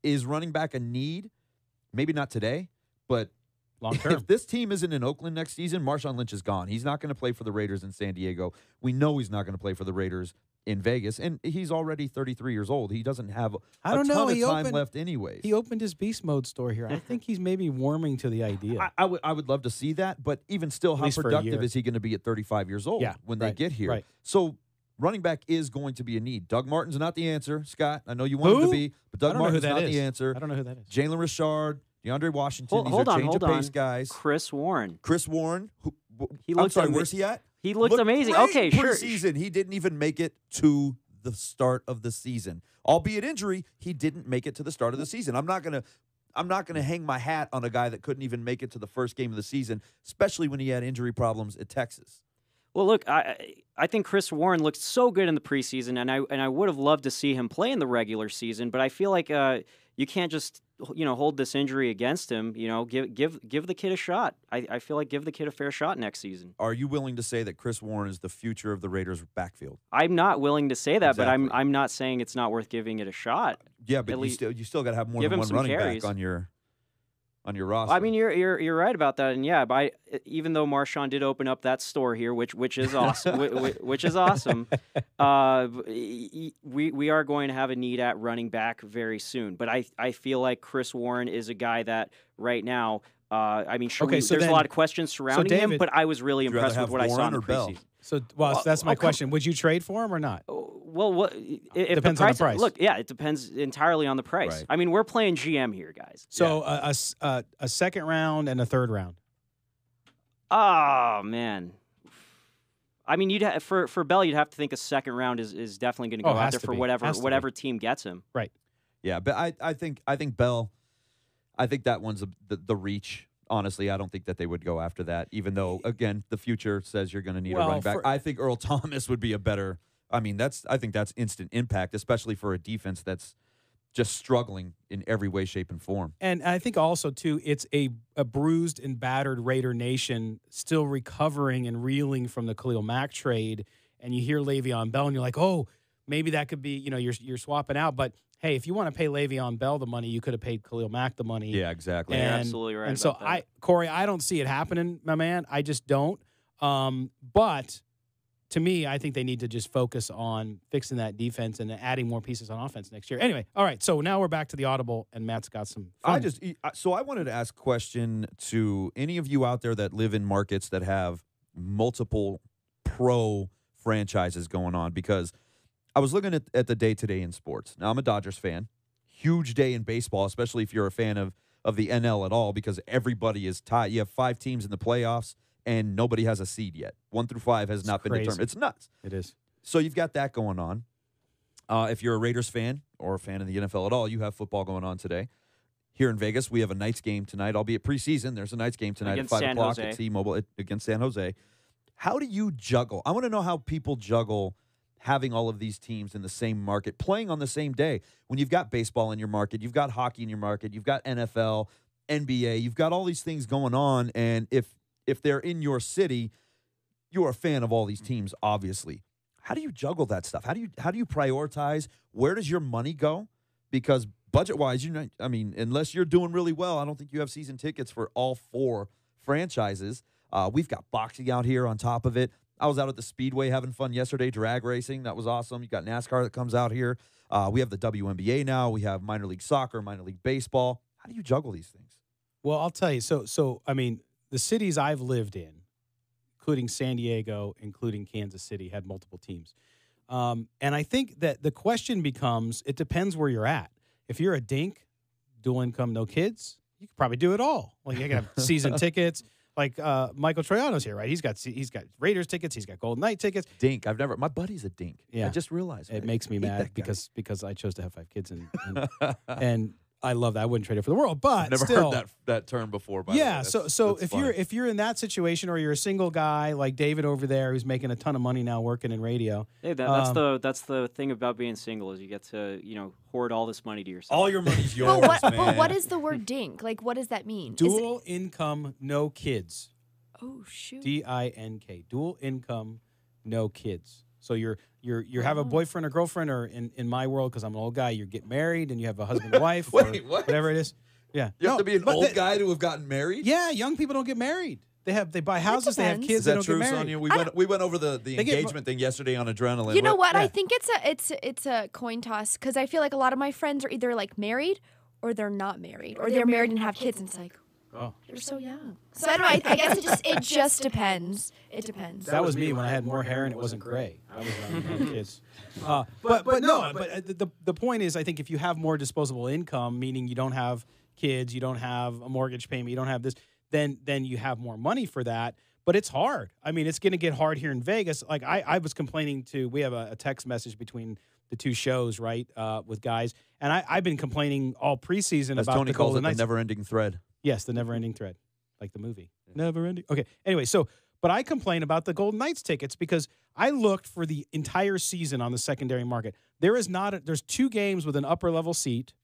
Is running back a need? Maybe not today, but long term. If this team isn't in Oakland next season, Marshawn Lynch is gone. He's not going to play for the Raiders in San Diego. We know he's not going to play for the Raiders in Vegas, and he's already 33 years old. He doesn't have a ton of time left anyways. He opened his Beast Mode store here. I think he's maybe warming to the idea. I would love to see that, but even still, how productive is he going to be at 35 years old when they get here? Right. So running back is going to be a need. Doug Martin's not the answer. Scott, I know you want him to be, but Doug Martin's not the answer. I don't know who that is. Jalen Richard, DeAndre Washington, these hold are on, change-of-pace guys. Chris Warren. I'm sorry, where's he at? He looked amazing. Great okay, sure. Preseason, he didn't even make it to the start of the season. Albeit injury, he didn't make it to the start of the season. I'm not gonna hang my hat on a guy that couldn't even make it to the first game of the season, especially when he had injury problems at Texas. Well, look, I think Chris Warren looked so good in the preseason, and I would have loved to see him play in the regular season, but I feel like you can't just hold this injury against him. Give the kid a shot. I feel like give the kid a fair shot next season. Are you willing to say that Chris Warren is the future of the Raiders' backfield? I'm not willing to say that, but I'm not saying it's not worth giving it a shot. Yeah, but you still got to have more than one running back on your on your roster. I mean, you're right about that, and yeah, but even though Marshawn did open up that store here, which is awesome, which is awesome, we are going to have a need at running back very soon. But I feel like Chris Warren is a guy that right now, I mean, sure, there's a lot of questions surrounding him, but I was really impressed with what I saw in the preseason. So, that's my question. Would you trade for him or not? Well, if depends on the price. Look, yeah, it depends entirely on the price. Right. I mean, we're playing GM here, guys. So a second round and a third round. Oh man. I mean, for Bell, you'd have to think a second round is definitely going to go out there for whatever team gets him. Right. Yeah, but I think Bell. I think that one's the reach. Honestly, I don't think that they would go after that, even though, again, the future says you're going to need a running back. I think Earl Thomas would be a better – I mean, I think that's instant impact, especially for a defense that's just struggling in every way, shape, and form. And I think also, too, it's a bruised and battered Raider Nation still recovering and reeling from the Khalil Mack trade, and you hear Le'Veon Bell, and you're like, oh, maybe that could be – you're swapping out, but – hey, if you want to pay Le'Veon Bell the money, you could have paid Khalil Mack the money. Yeah, exactly. You're absolutely right. And so, Corey, I don't see it happening, my man. I just don't. But to me, I think they need to just focus on fixing that defense and adding more pieces on offense next year. Anyway, all right. So now we're back to the audible, and Matt's got some fun. I wanted to ask a question to any of you out there that live in markets that have multiple pro franchises going on, because I was looking at the day-to-day in sports. Now, I'm a Dodgers fan. Huge day in baseball, especially if you're a fan of the NL at all, because everybody is tied. You have 5 teams in the playoffs, and nobody has a seed yet. 1 through 5 has not been determined. It's nuts. It is. So you've got that going on. If you're a Raiders fan or a fan of the NFL at all, you have football going on today. Here in Vegas, we have a Knights game tonight, albeit preseason. There's a Knights game tonight against at 5 San o'clock Jose. at T-Mobile against San Jose. How do you juggle? I want to know how people juggle having all of these teams in the same market, playing on the same day. When you've got baseball in your market, you've got hockey in your market, you've got NFL, NBA, you've got all these things going on, and if they're in your city, you're a fan of all these teams, obviously. How do you juggle that stuff? How do you prioritize? Where does your money go? Because budget-wise, unless you're doing really well, I don't think you have season tickets for all 4 franchises. We've got boxing out here on top of it. I was out at the Speedway having fun yesterday, drag racing. That was awesome. You got NASCAR that comes out here. We have the WNBA now. We have minor league soccer, minor league baseball. How do you juggle these things? Well, I'll tell you. So I mean, the cities I've lived in, including San Diego, including Kansas City, had multiple teams. And I think that the question becomes, it depends where you're at. If you're a dink, dual income, no kids, you could probably do it all. Like, you can have season tickets. Like Michael Troiano's here, right? He's got Raiders tickets. He's got Golden Knight tickets. Dink. My buddy's a dink. Yeah. I just realized. It makes me mad because I chose to have 5 kids and I love that. I wouldn't trade it for the world, but I've never still, heard that term before. By yeah. the way. So that's if you're in that situation, or you're a single guy like David over there who's making a ton of money now working in radio. Hey, that's the thing about being single, is you get to hoard all this money to yourself. All your money's yours, man. But what is the word dink? Like, what does that mean? Dual income, no kids. Oh shoot. DINK. Dual income, no kids. So you have a boyfriend or girlfriend, or in my world, because I'm an old guy, you get married and you have a husband and wife. Wait, or what? Whatever it is. Yeah. You have to be an old guy to have gotten married? Yeah, young people don't get married. They buy houses, they have kids, they don't get married. Sonia? We went over the engagement thing yesterday on Adrenaline. You know what? Yeah. I think it's a coin toss, because I feel like a lot of my friends are either like married or they're not married, or they're married and have kids, and it's like, oh, you're so young. So I don't know. I guess it just depends. It depends. That was me when I had more hair and it wasn't gray. I was on kids. But no. The point is, I think if you have more disposable income, meaning you don't have kids, you don't have a mortgage payment, you don't have this, then you have more money for that. But it's hard. I mean, it's going to get hard here in Vegas. Like I was complaining we have a text message between the 2 shows, right, with guys, and I've been complaining all preseason about Tony the calls Golden it Knights. the never-ending thread. Yes, the never-ending thread, like the movie. Never-ending. Okay. Anyway, but I complain about the Golden Knights tickets because I looked for the entire season on the secondary market. There's 2 games with an upper-level seat,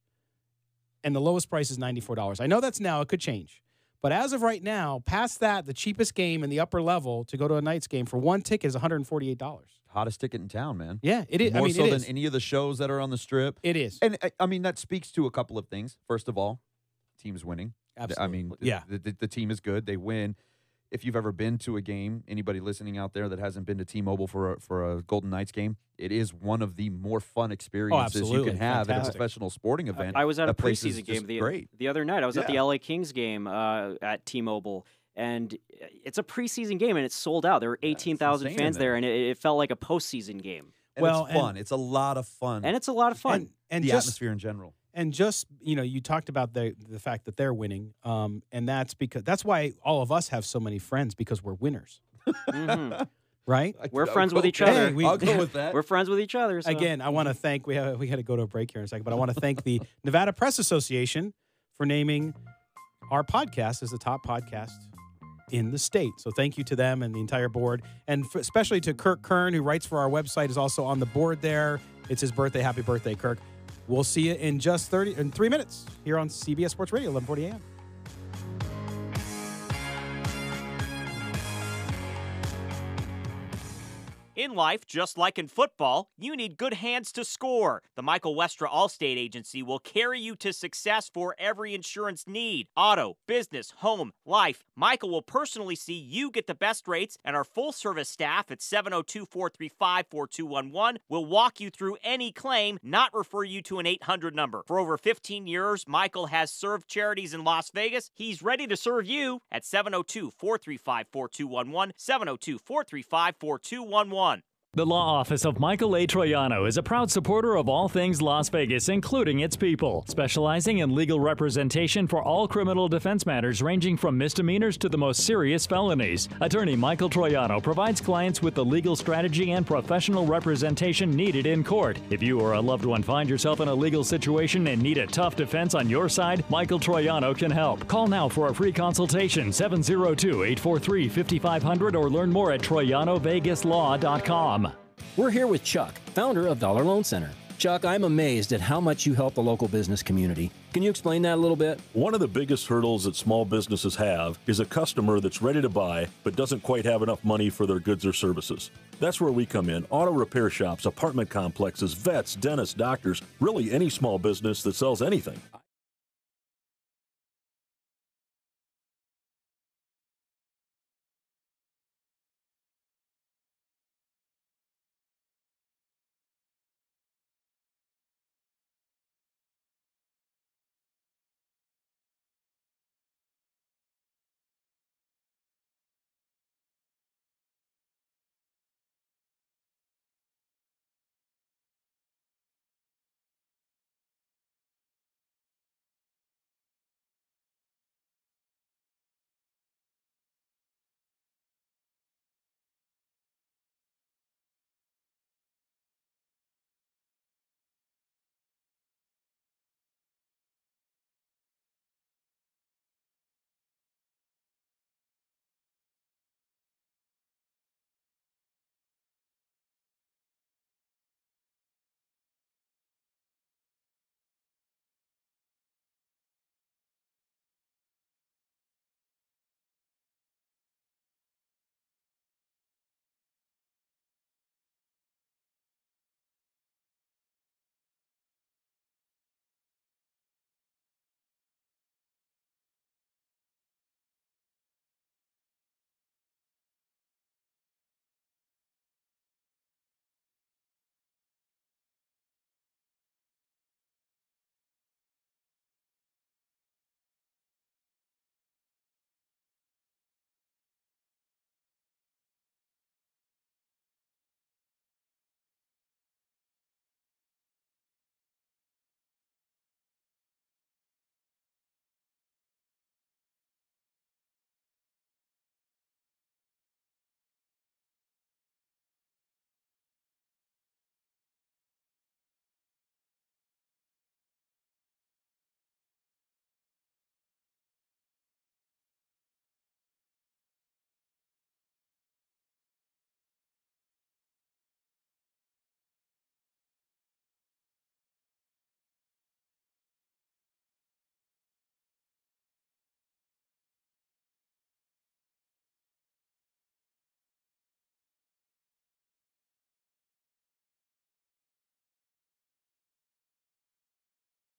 and the lowest price is $94. I know that's now. It could change. But as of right now, past that, the cheapest game in the upper level to go to a Knights game for 1 ticket is $148. Hottest ticket in town, man. Yeah, it is. More so it than is. any of the shows that are on the Strip. It is. And, I mean, that speaks to a couple of things. First of all, teams winning. Absolutely. I mean, Yeah. the team is good. They win. If you've ever been to a game, anybody listening out there that hasn't been to T-Mobile for a Golden Knights game, it is one of the more fun experiences you can have at a professional sporting event. I was at a That place is preseason game just the other night. I was at the Yeah. LA Kings game at T-Mobile, and it's a preseason game, and it's sold out. There were 18,000 insane in fans there, and it felt like a postseason game. And it's fun. It's a lot of fun. And it's a lot of fun. And the just, atmosphere in general. And just, you talked about the fact that they're winning, and that's why all of us have so many friends, because we're winners. Mhm. Right? We're friends with each other. I'll go with that. We're friends with each other. So. Again, I want to thank, we got to go to a break here in a second, but I want to thank the Nevada Press Association for naming our podcast as the top podcast in the state. So thank you to them and the entire board, and especially to Kirk Kern, who writes for our website, is also on the board there. It's his birthday. Happy birthday, Kirk. We'll see you in just 3 minutes here on CBS Sports Radio, 1140 a.m. In life, just like in football, you need good hands to score. The Michael Westra Allstate Agency will carry you to success for every insurance need. Auto, business, home, life. Michael will personally see you get the best rates, and our full-service staff at 702-435-4211 will walk you through any claim, not refer you to an 800 number. For over 15 years, Michael has served charities in Las Vegas. He's ready to serve you at 702-435-4211, 702-435-4211. The law office of Michael A. Troiano is a proud supporter of all things Las Vegas, including its people, specializing in legal representation for all criminal defense matters ranging from misdemeanors to the most serious felonies. Attorney Michael Troiano provides clients with the legal strategy and professional representation needed in court. If you or a loved one find yourself in a legal situation and need a tough defense on your side, Michael Troiano can help. Call now for a free consultation, 702-843-5500, or learn more at TroianoVegasLaw.com. We're here with Chuck, founder of Dollar Loan Center. Chuck, I'm amazed at how much you help the local business community. Can you explain that a little bit? One of the biggest hurdles that small businesses have is a customer that's ready to buy but doesn't quite have enough money for their goods or services. That's where we come in. Auto repair shops, apartment complexes, vets, dentists, doctors, really any small business that sells anything.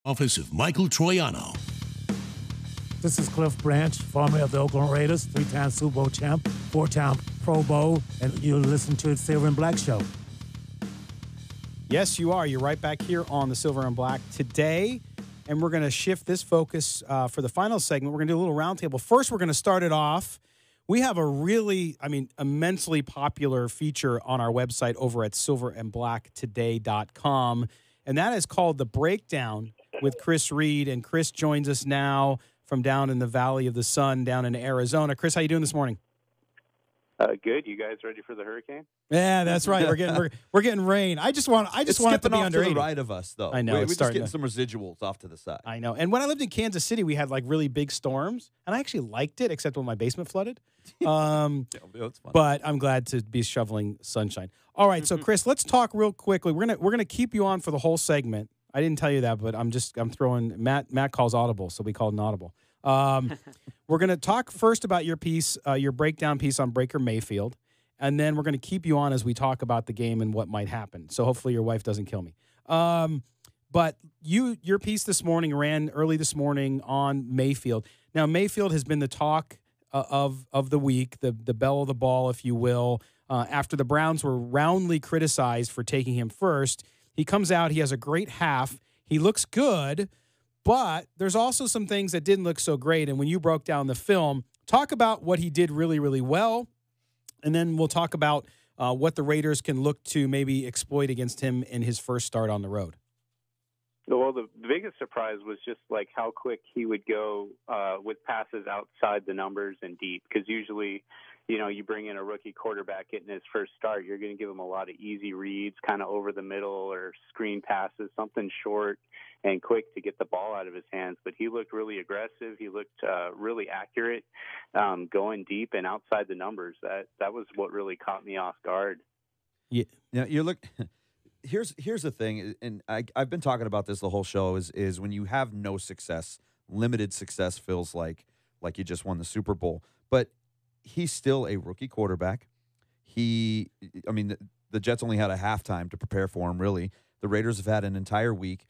Office of Michael Troiano. This is Cliff Branch, former of the Oakland Raiders, 3-time Super Bowl champ, 4-time Pro Bowl, and you listen to the Silver and Black Show. Yes, you are. You're right back here on the Silver and Black today, and we're going to shift this focus for the final segment. We're going to do a little roundtable. First, we're going to start it off. We have a really, immensely popular feature on our website over at silverandblacktoday.com, and that is called The Breakdown with Chris Reed, and Chris joins us now from down in the Valley of the Sun down in Arizona. Chris, how you doing this morning? Good. You guys ready for the hurricane? Yeah, that's right. We're getting rain. I just want it to be under 80. To the right of us, though. I know. We're just getting some residuals off to the side. I know. And when I lived in Kansas City, we had like really big storms, and I actually liked it, except when my basement flooded. That's fun. But I'm glad to be shoveling sunshine. All right, so Chris, let's talk real quickly. We're gonna keep you on for the whole segment. I didn't tell you that, but I'm throwing Matt calls audible, so we call it an audible. We're going to talk first about your piece, your breakdown piece on Baker Mayfield, and then we're going to keep you on as we talk about the game and what might happen. So hopefully your wife doesn't kill me. But your piece this morning ran early this morning on Mayfield. Now, Mayfield has been the talk of the week, the belle of the ball, if you will, after the Browns were roundly criticized for taking him first. He comes out, he has a great half, he looks good, but there's also some things that didn't look so great. And when you broke down the film, talk about what he did really, really well, and then we'll talk about what the Raiders can look to maybe exploit against him in his first start on the road. Well, the biggest surprise was just like how quick he would go with passes outside the numbers and deep, because usually, you bring in a rookie quarterback getting his first start, you're going to give him a lot of easy reads, kind of over the middle or screen passes, something short and quick to get the ball out of his hands. But he looked really aggressive. He looked really accurate, going deep and outside the numbers. That was what really caught me off guard. Yeah. Now, here's the thing, and I've been talking about this the whole show, is when you have no success, limited success feels like you just won the Super Bowl. But he's still a rookie quarterback. The Jets only had a halftime to prepare for him, really. The Raiders have had an entire week.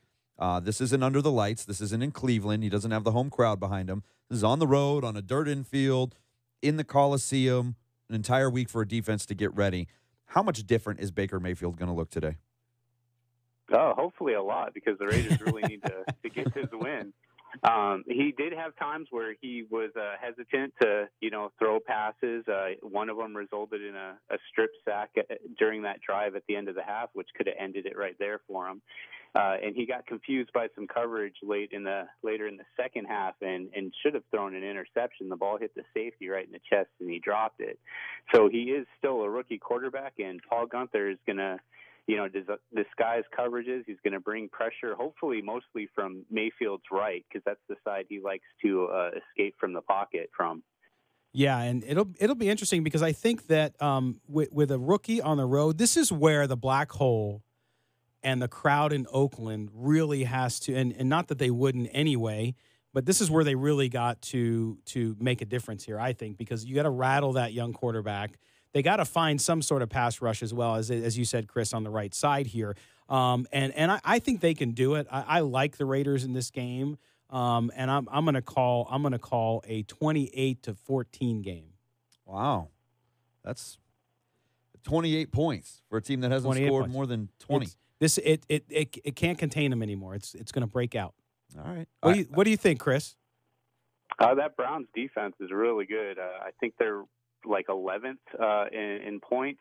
This isn't under the lights. This isn't in Cleveland. He doesn't have the home crowd behind him. This is on the road, on a dirt infield, in the Coliseum, an entire week for a defense to get ready. How much different is Baker Mayfield going to look today? Oh, hopefully a lot, because the Raiders really need to get this win. He did have times where he was hesitant to, throw passes. One of them resulted in a strip sack during that drive at the end of the half, which could have ended it right there for him. And he got confused by some coverage later in the second half and should have thrown an interception. The ball hit the safety right in the chest and he dropped it. So he is still a rookie quarterback, and Paul Guenther is going to disguise coverages. He's going to bring pressure, hopefully mostly from Mayfield's right, because that's the side he likes to escape from the pocket from. Yeah, and it'll be interesting, because I think that with a rookie on the road, this is where the black hole and the crowd in Oakland really has to, and not that they wouldn't anyway, but this is where they really got to make a difference here, I think, because you got to rattle that young quarterback. They got to find some sort of pass rush as well, as you said, Chris, on the right side here. And I think they can do it. I like the Raiders in this game, and I'm going to call a 28-14 game. Wow, that's 28 points for a team that hasn't scored more than 20. It can't contain them anymore. It's going to break out. All right. What do you think, Chris? That Browns defense is really good. I think they're like 11th in points.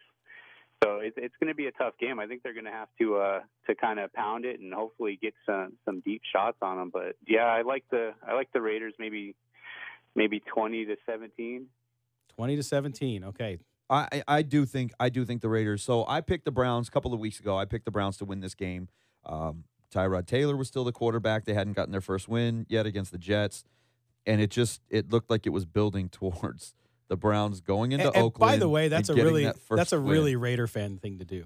So it's going to be a tough game. I think they're going to have to kind of pound it and hopefully get some deep shots on them. But yeah, I like the Raiders maybe 20-17. 20-17. Okay. I do think the Raiders. So I picked the Browns a couple of weeks ago. I picked the Browns to win this game. Tyrod Taylor was still the quarterback. They hadn't gotten their first win yet against the Jets, and it looked like it was building towards the Browns going into Oakland. By the way, that's a really win. Raider fan thing to do.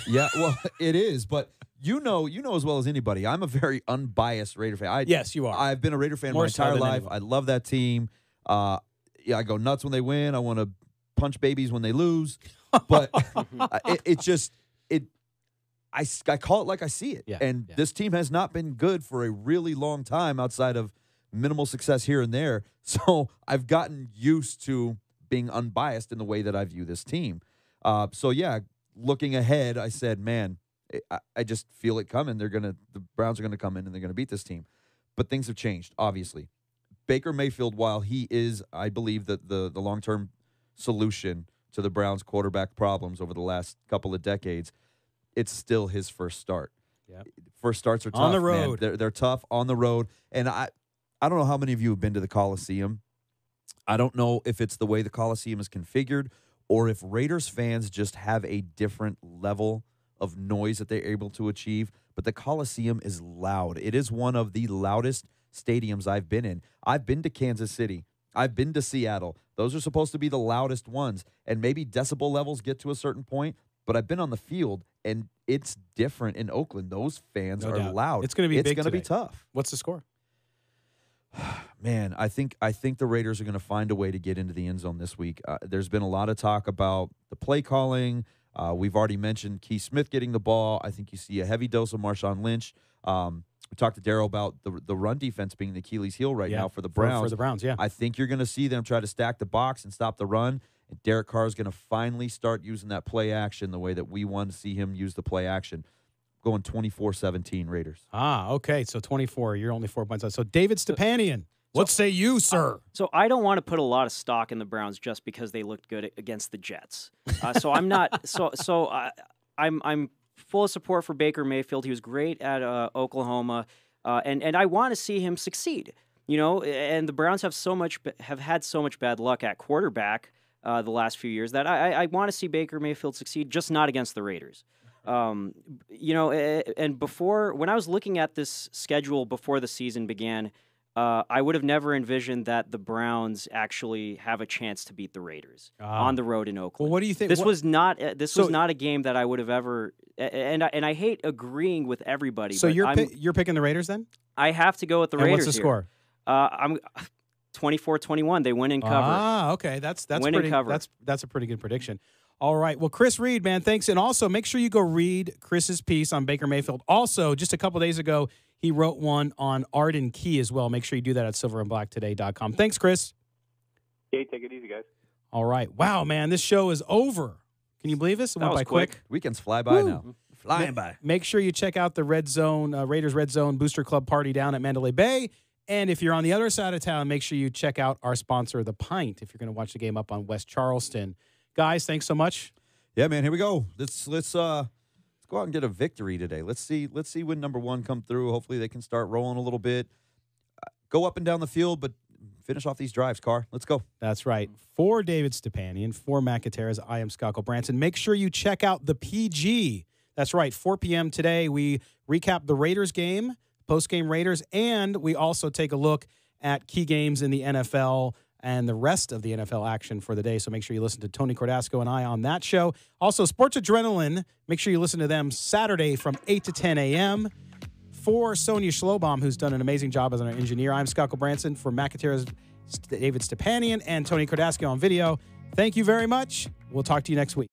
Yeah, well, it is, but you know as well as anybody, I'm a very unbiased Raider fan. Yes, you are. I've been a Raider fan my entire life. I love that team. I go nuts when they win. I want to punch babies when they lose. But I call it like I see it. Yeah, and this team has not been good for a really long time outside of minimal success here and there. So I've gotten used to being unbiased in the way that I view this team. So yeah, looking ahead, I said, man, I just feel it coming. The Browns are going to come in and they're going to beat this team. But things have changed, obviously. Baker Mayfield, while he is, I believe, the long-term solution to the Browns' quarterback problems over the last couple of decades, it's still his first start. Yep. First starts are tough. On the road. Man. They're tough on the road. And I don't know how many of you have been to the Coliseum. I don't know if it's the way the Coliseum is configured or if Raiders fans just have a different level of noise that they're able to achieve. But the Coliseum is loud. It is one of the loudest stadiums I've been in. I've been to Kansas City. I've been to Seattle. Those are supposed to be the loudest ones. And maybe decibel levels get to a certain point. But I've been on the field, and it's different in Oakland. Those fans are loud. It's going to be big It's going to be today. tough. What's the score? Man, I think the Raiders are going to find a way to get into the end zone this week. There's been a lot of talk about the play calling. We've already mentioned Keith Smith getting the ball. I think you see a heavy dose of Marshawn Lynch. We talked to Darryl about the run defense being the Achilles heel right now for the Browns. For the Browns, yeah. I think you're going to see them try to stack the box and stop the run. And Derek Carr is going to finally start using that play action the way that we want to see him use the play action. Going 24-17 Raiders. Okay. So 24. You're only 4 points out. So David Stepanian, what say you, sir? So I don't want to put a lot of stock in the Browns just because they looked good against the Jets. So I'm not. I'm full of support for Baker Mayfield. He was great at Oklahoma, and I want to see him succeed. You know, and the Browns have had so much bad luck at quarterback the last few years that I want to see Baker Mayfield succeed, just not against the Raiders. You know, and when I was looking at this schedule before the season began, I would have never envisioned that the Browns actually have a chance to beat the Raiders on the road in Oakland. Well, what do you think? This was not a game that I would have ever. And I hate agreeing with everybody. So but you're picking the Raiders then? I have to go with the and Raiders. What's the here. score? I'm 24-21. They win in cover. Okay, that's win pretty, in cover. That's a pretty good prediction. All right. Well, Chris Reed, man, thanks. And also, make sure you go read Chris's piece on Baker Mayfield. Also, just a couple days ago, he wrote one on Arden Key as well. Make sure you do that at silverandblacktoday.com. Thanks, Chris. Hey, take it easy, guys. All right. Wow, man, this show is over. Can you believe this? It went by quick. Weekends fly by Woo. now. Flying by. Make sure you check out the Red Zone, Raiders Red Zone Booster Club party down at Mandalay Bay. And if you're on the other side of town, make sure you check out our sponsor, The Pint, if you're going to watch the game up on West Charleston. Guys, thanks so much. Yeah, man, here we go. Let's go out and get a victory today. Let's see when number one come through. Hopefully they can start rolling a little bit. Go up and down the field, but finish off these drives, Carr. Let's go. That's right. For David Stepanian, for Macateras, I am Scott Branson. Make sure you check out the PG. That's right, 4 p.m. today. We recap the Raiders game, post-game Raiders, and we also take a look at key games in the NFL and the rest of the NFL action for the day. So make sure you listen to Tony Cordasco and I on that show. Also, Sports Adrenaline, make sure you listen to them Saturday from 8 to 10 a.m. For Sonia Schlobaum, who's done an amazing job as an engineer, I'm Scott Branson. For Macateras, David Stepanian, and Tony Cordasco on video. Thank you very much. We'll talk to you next week.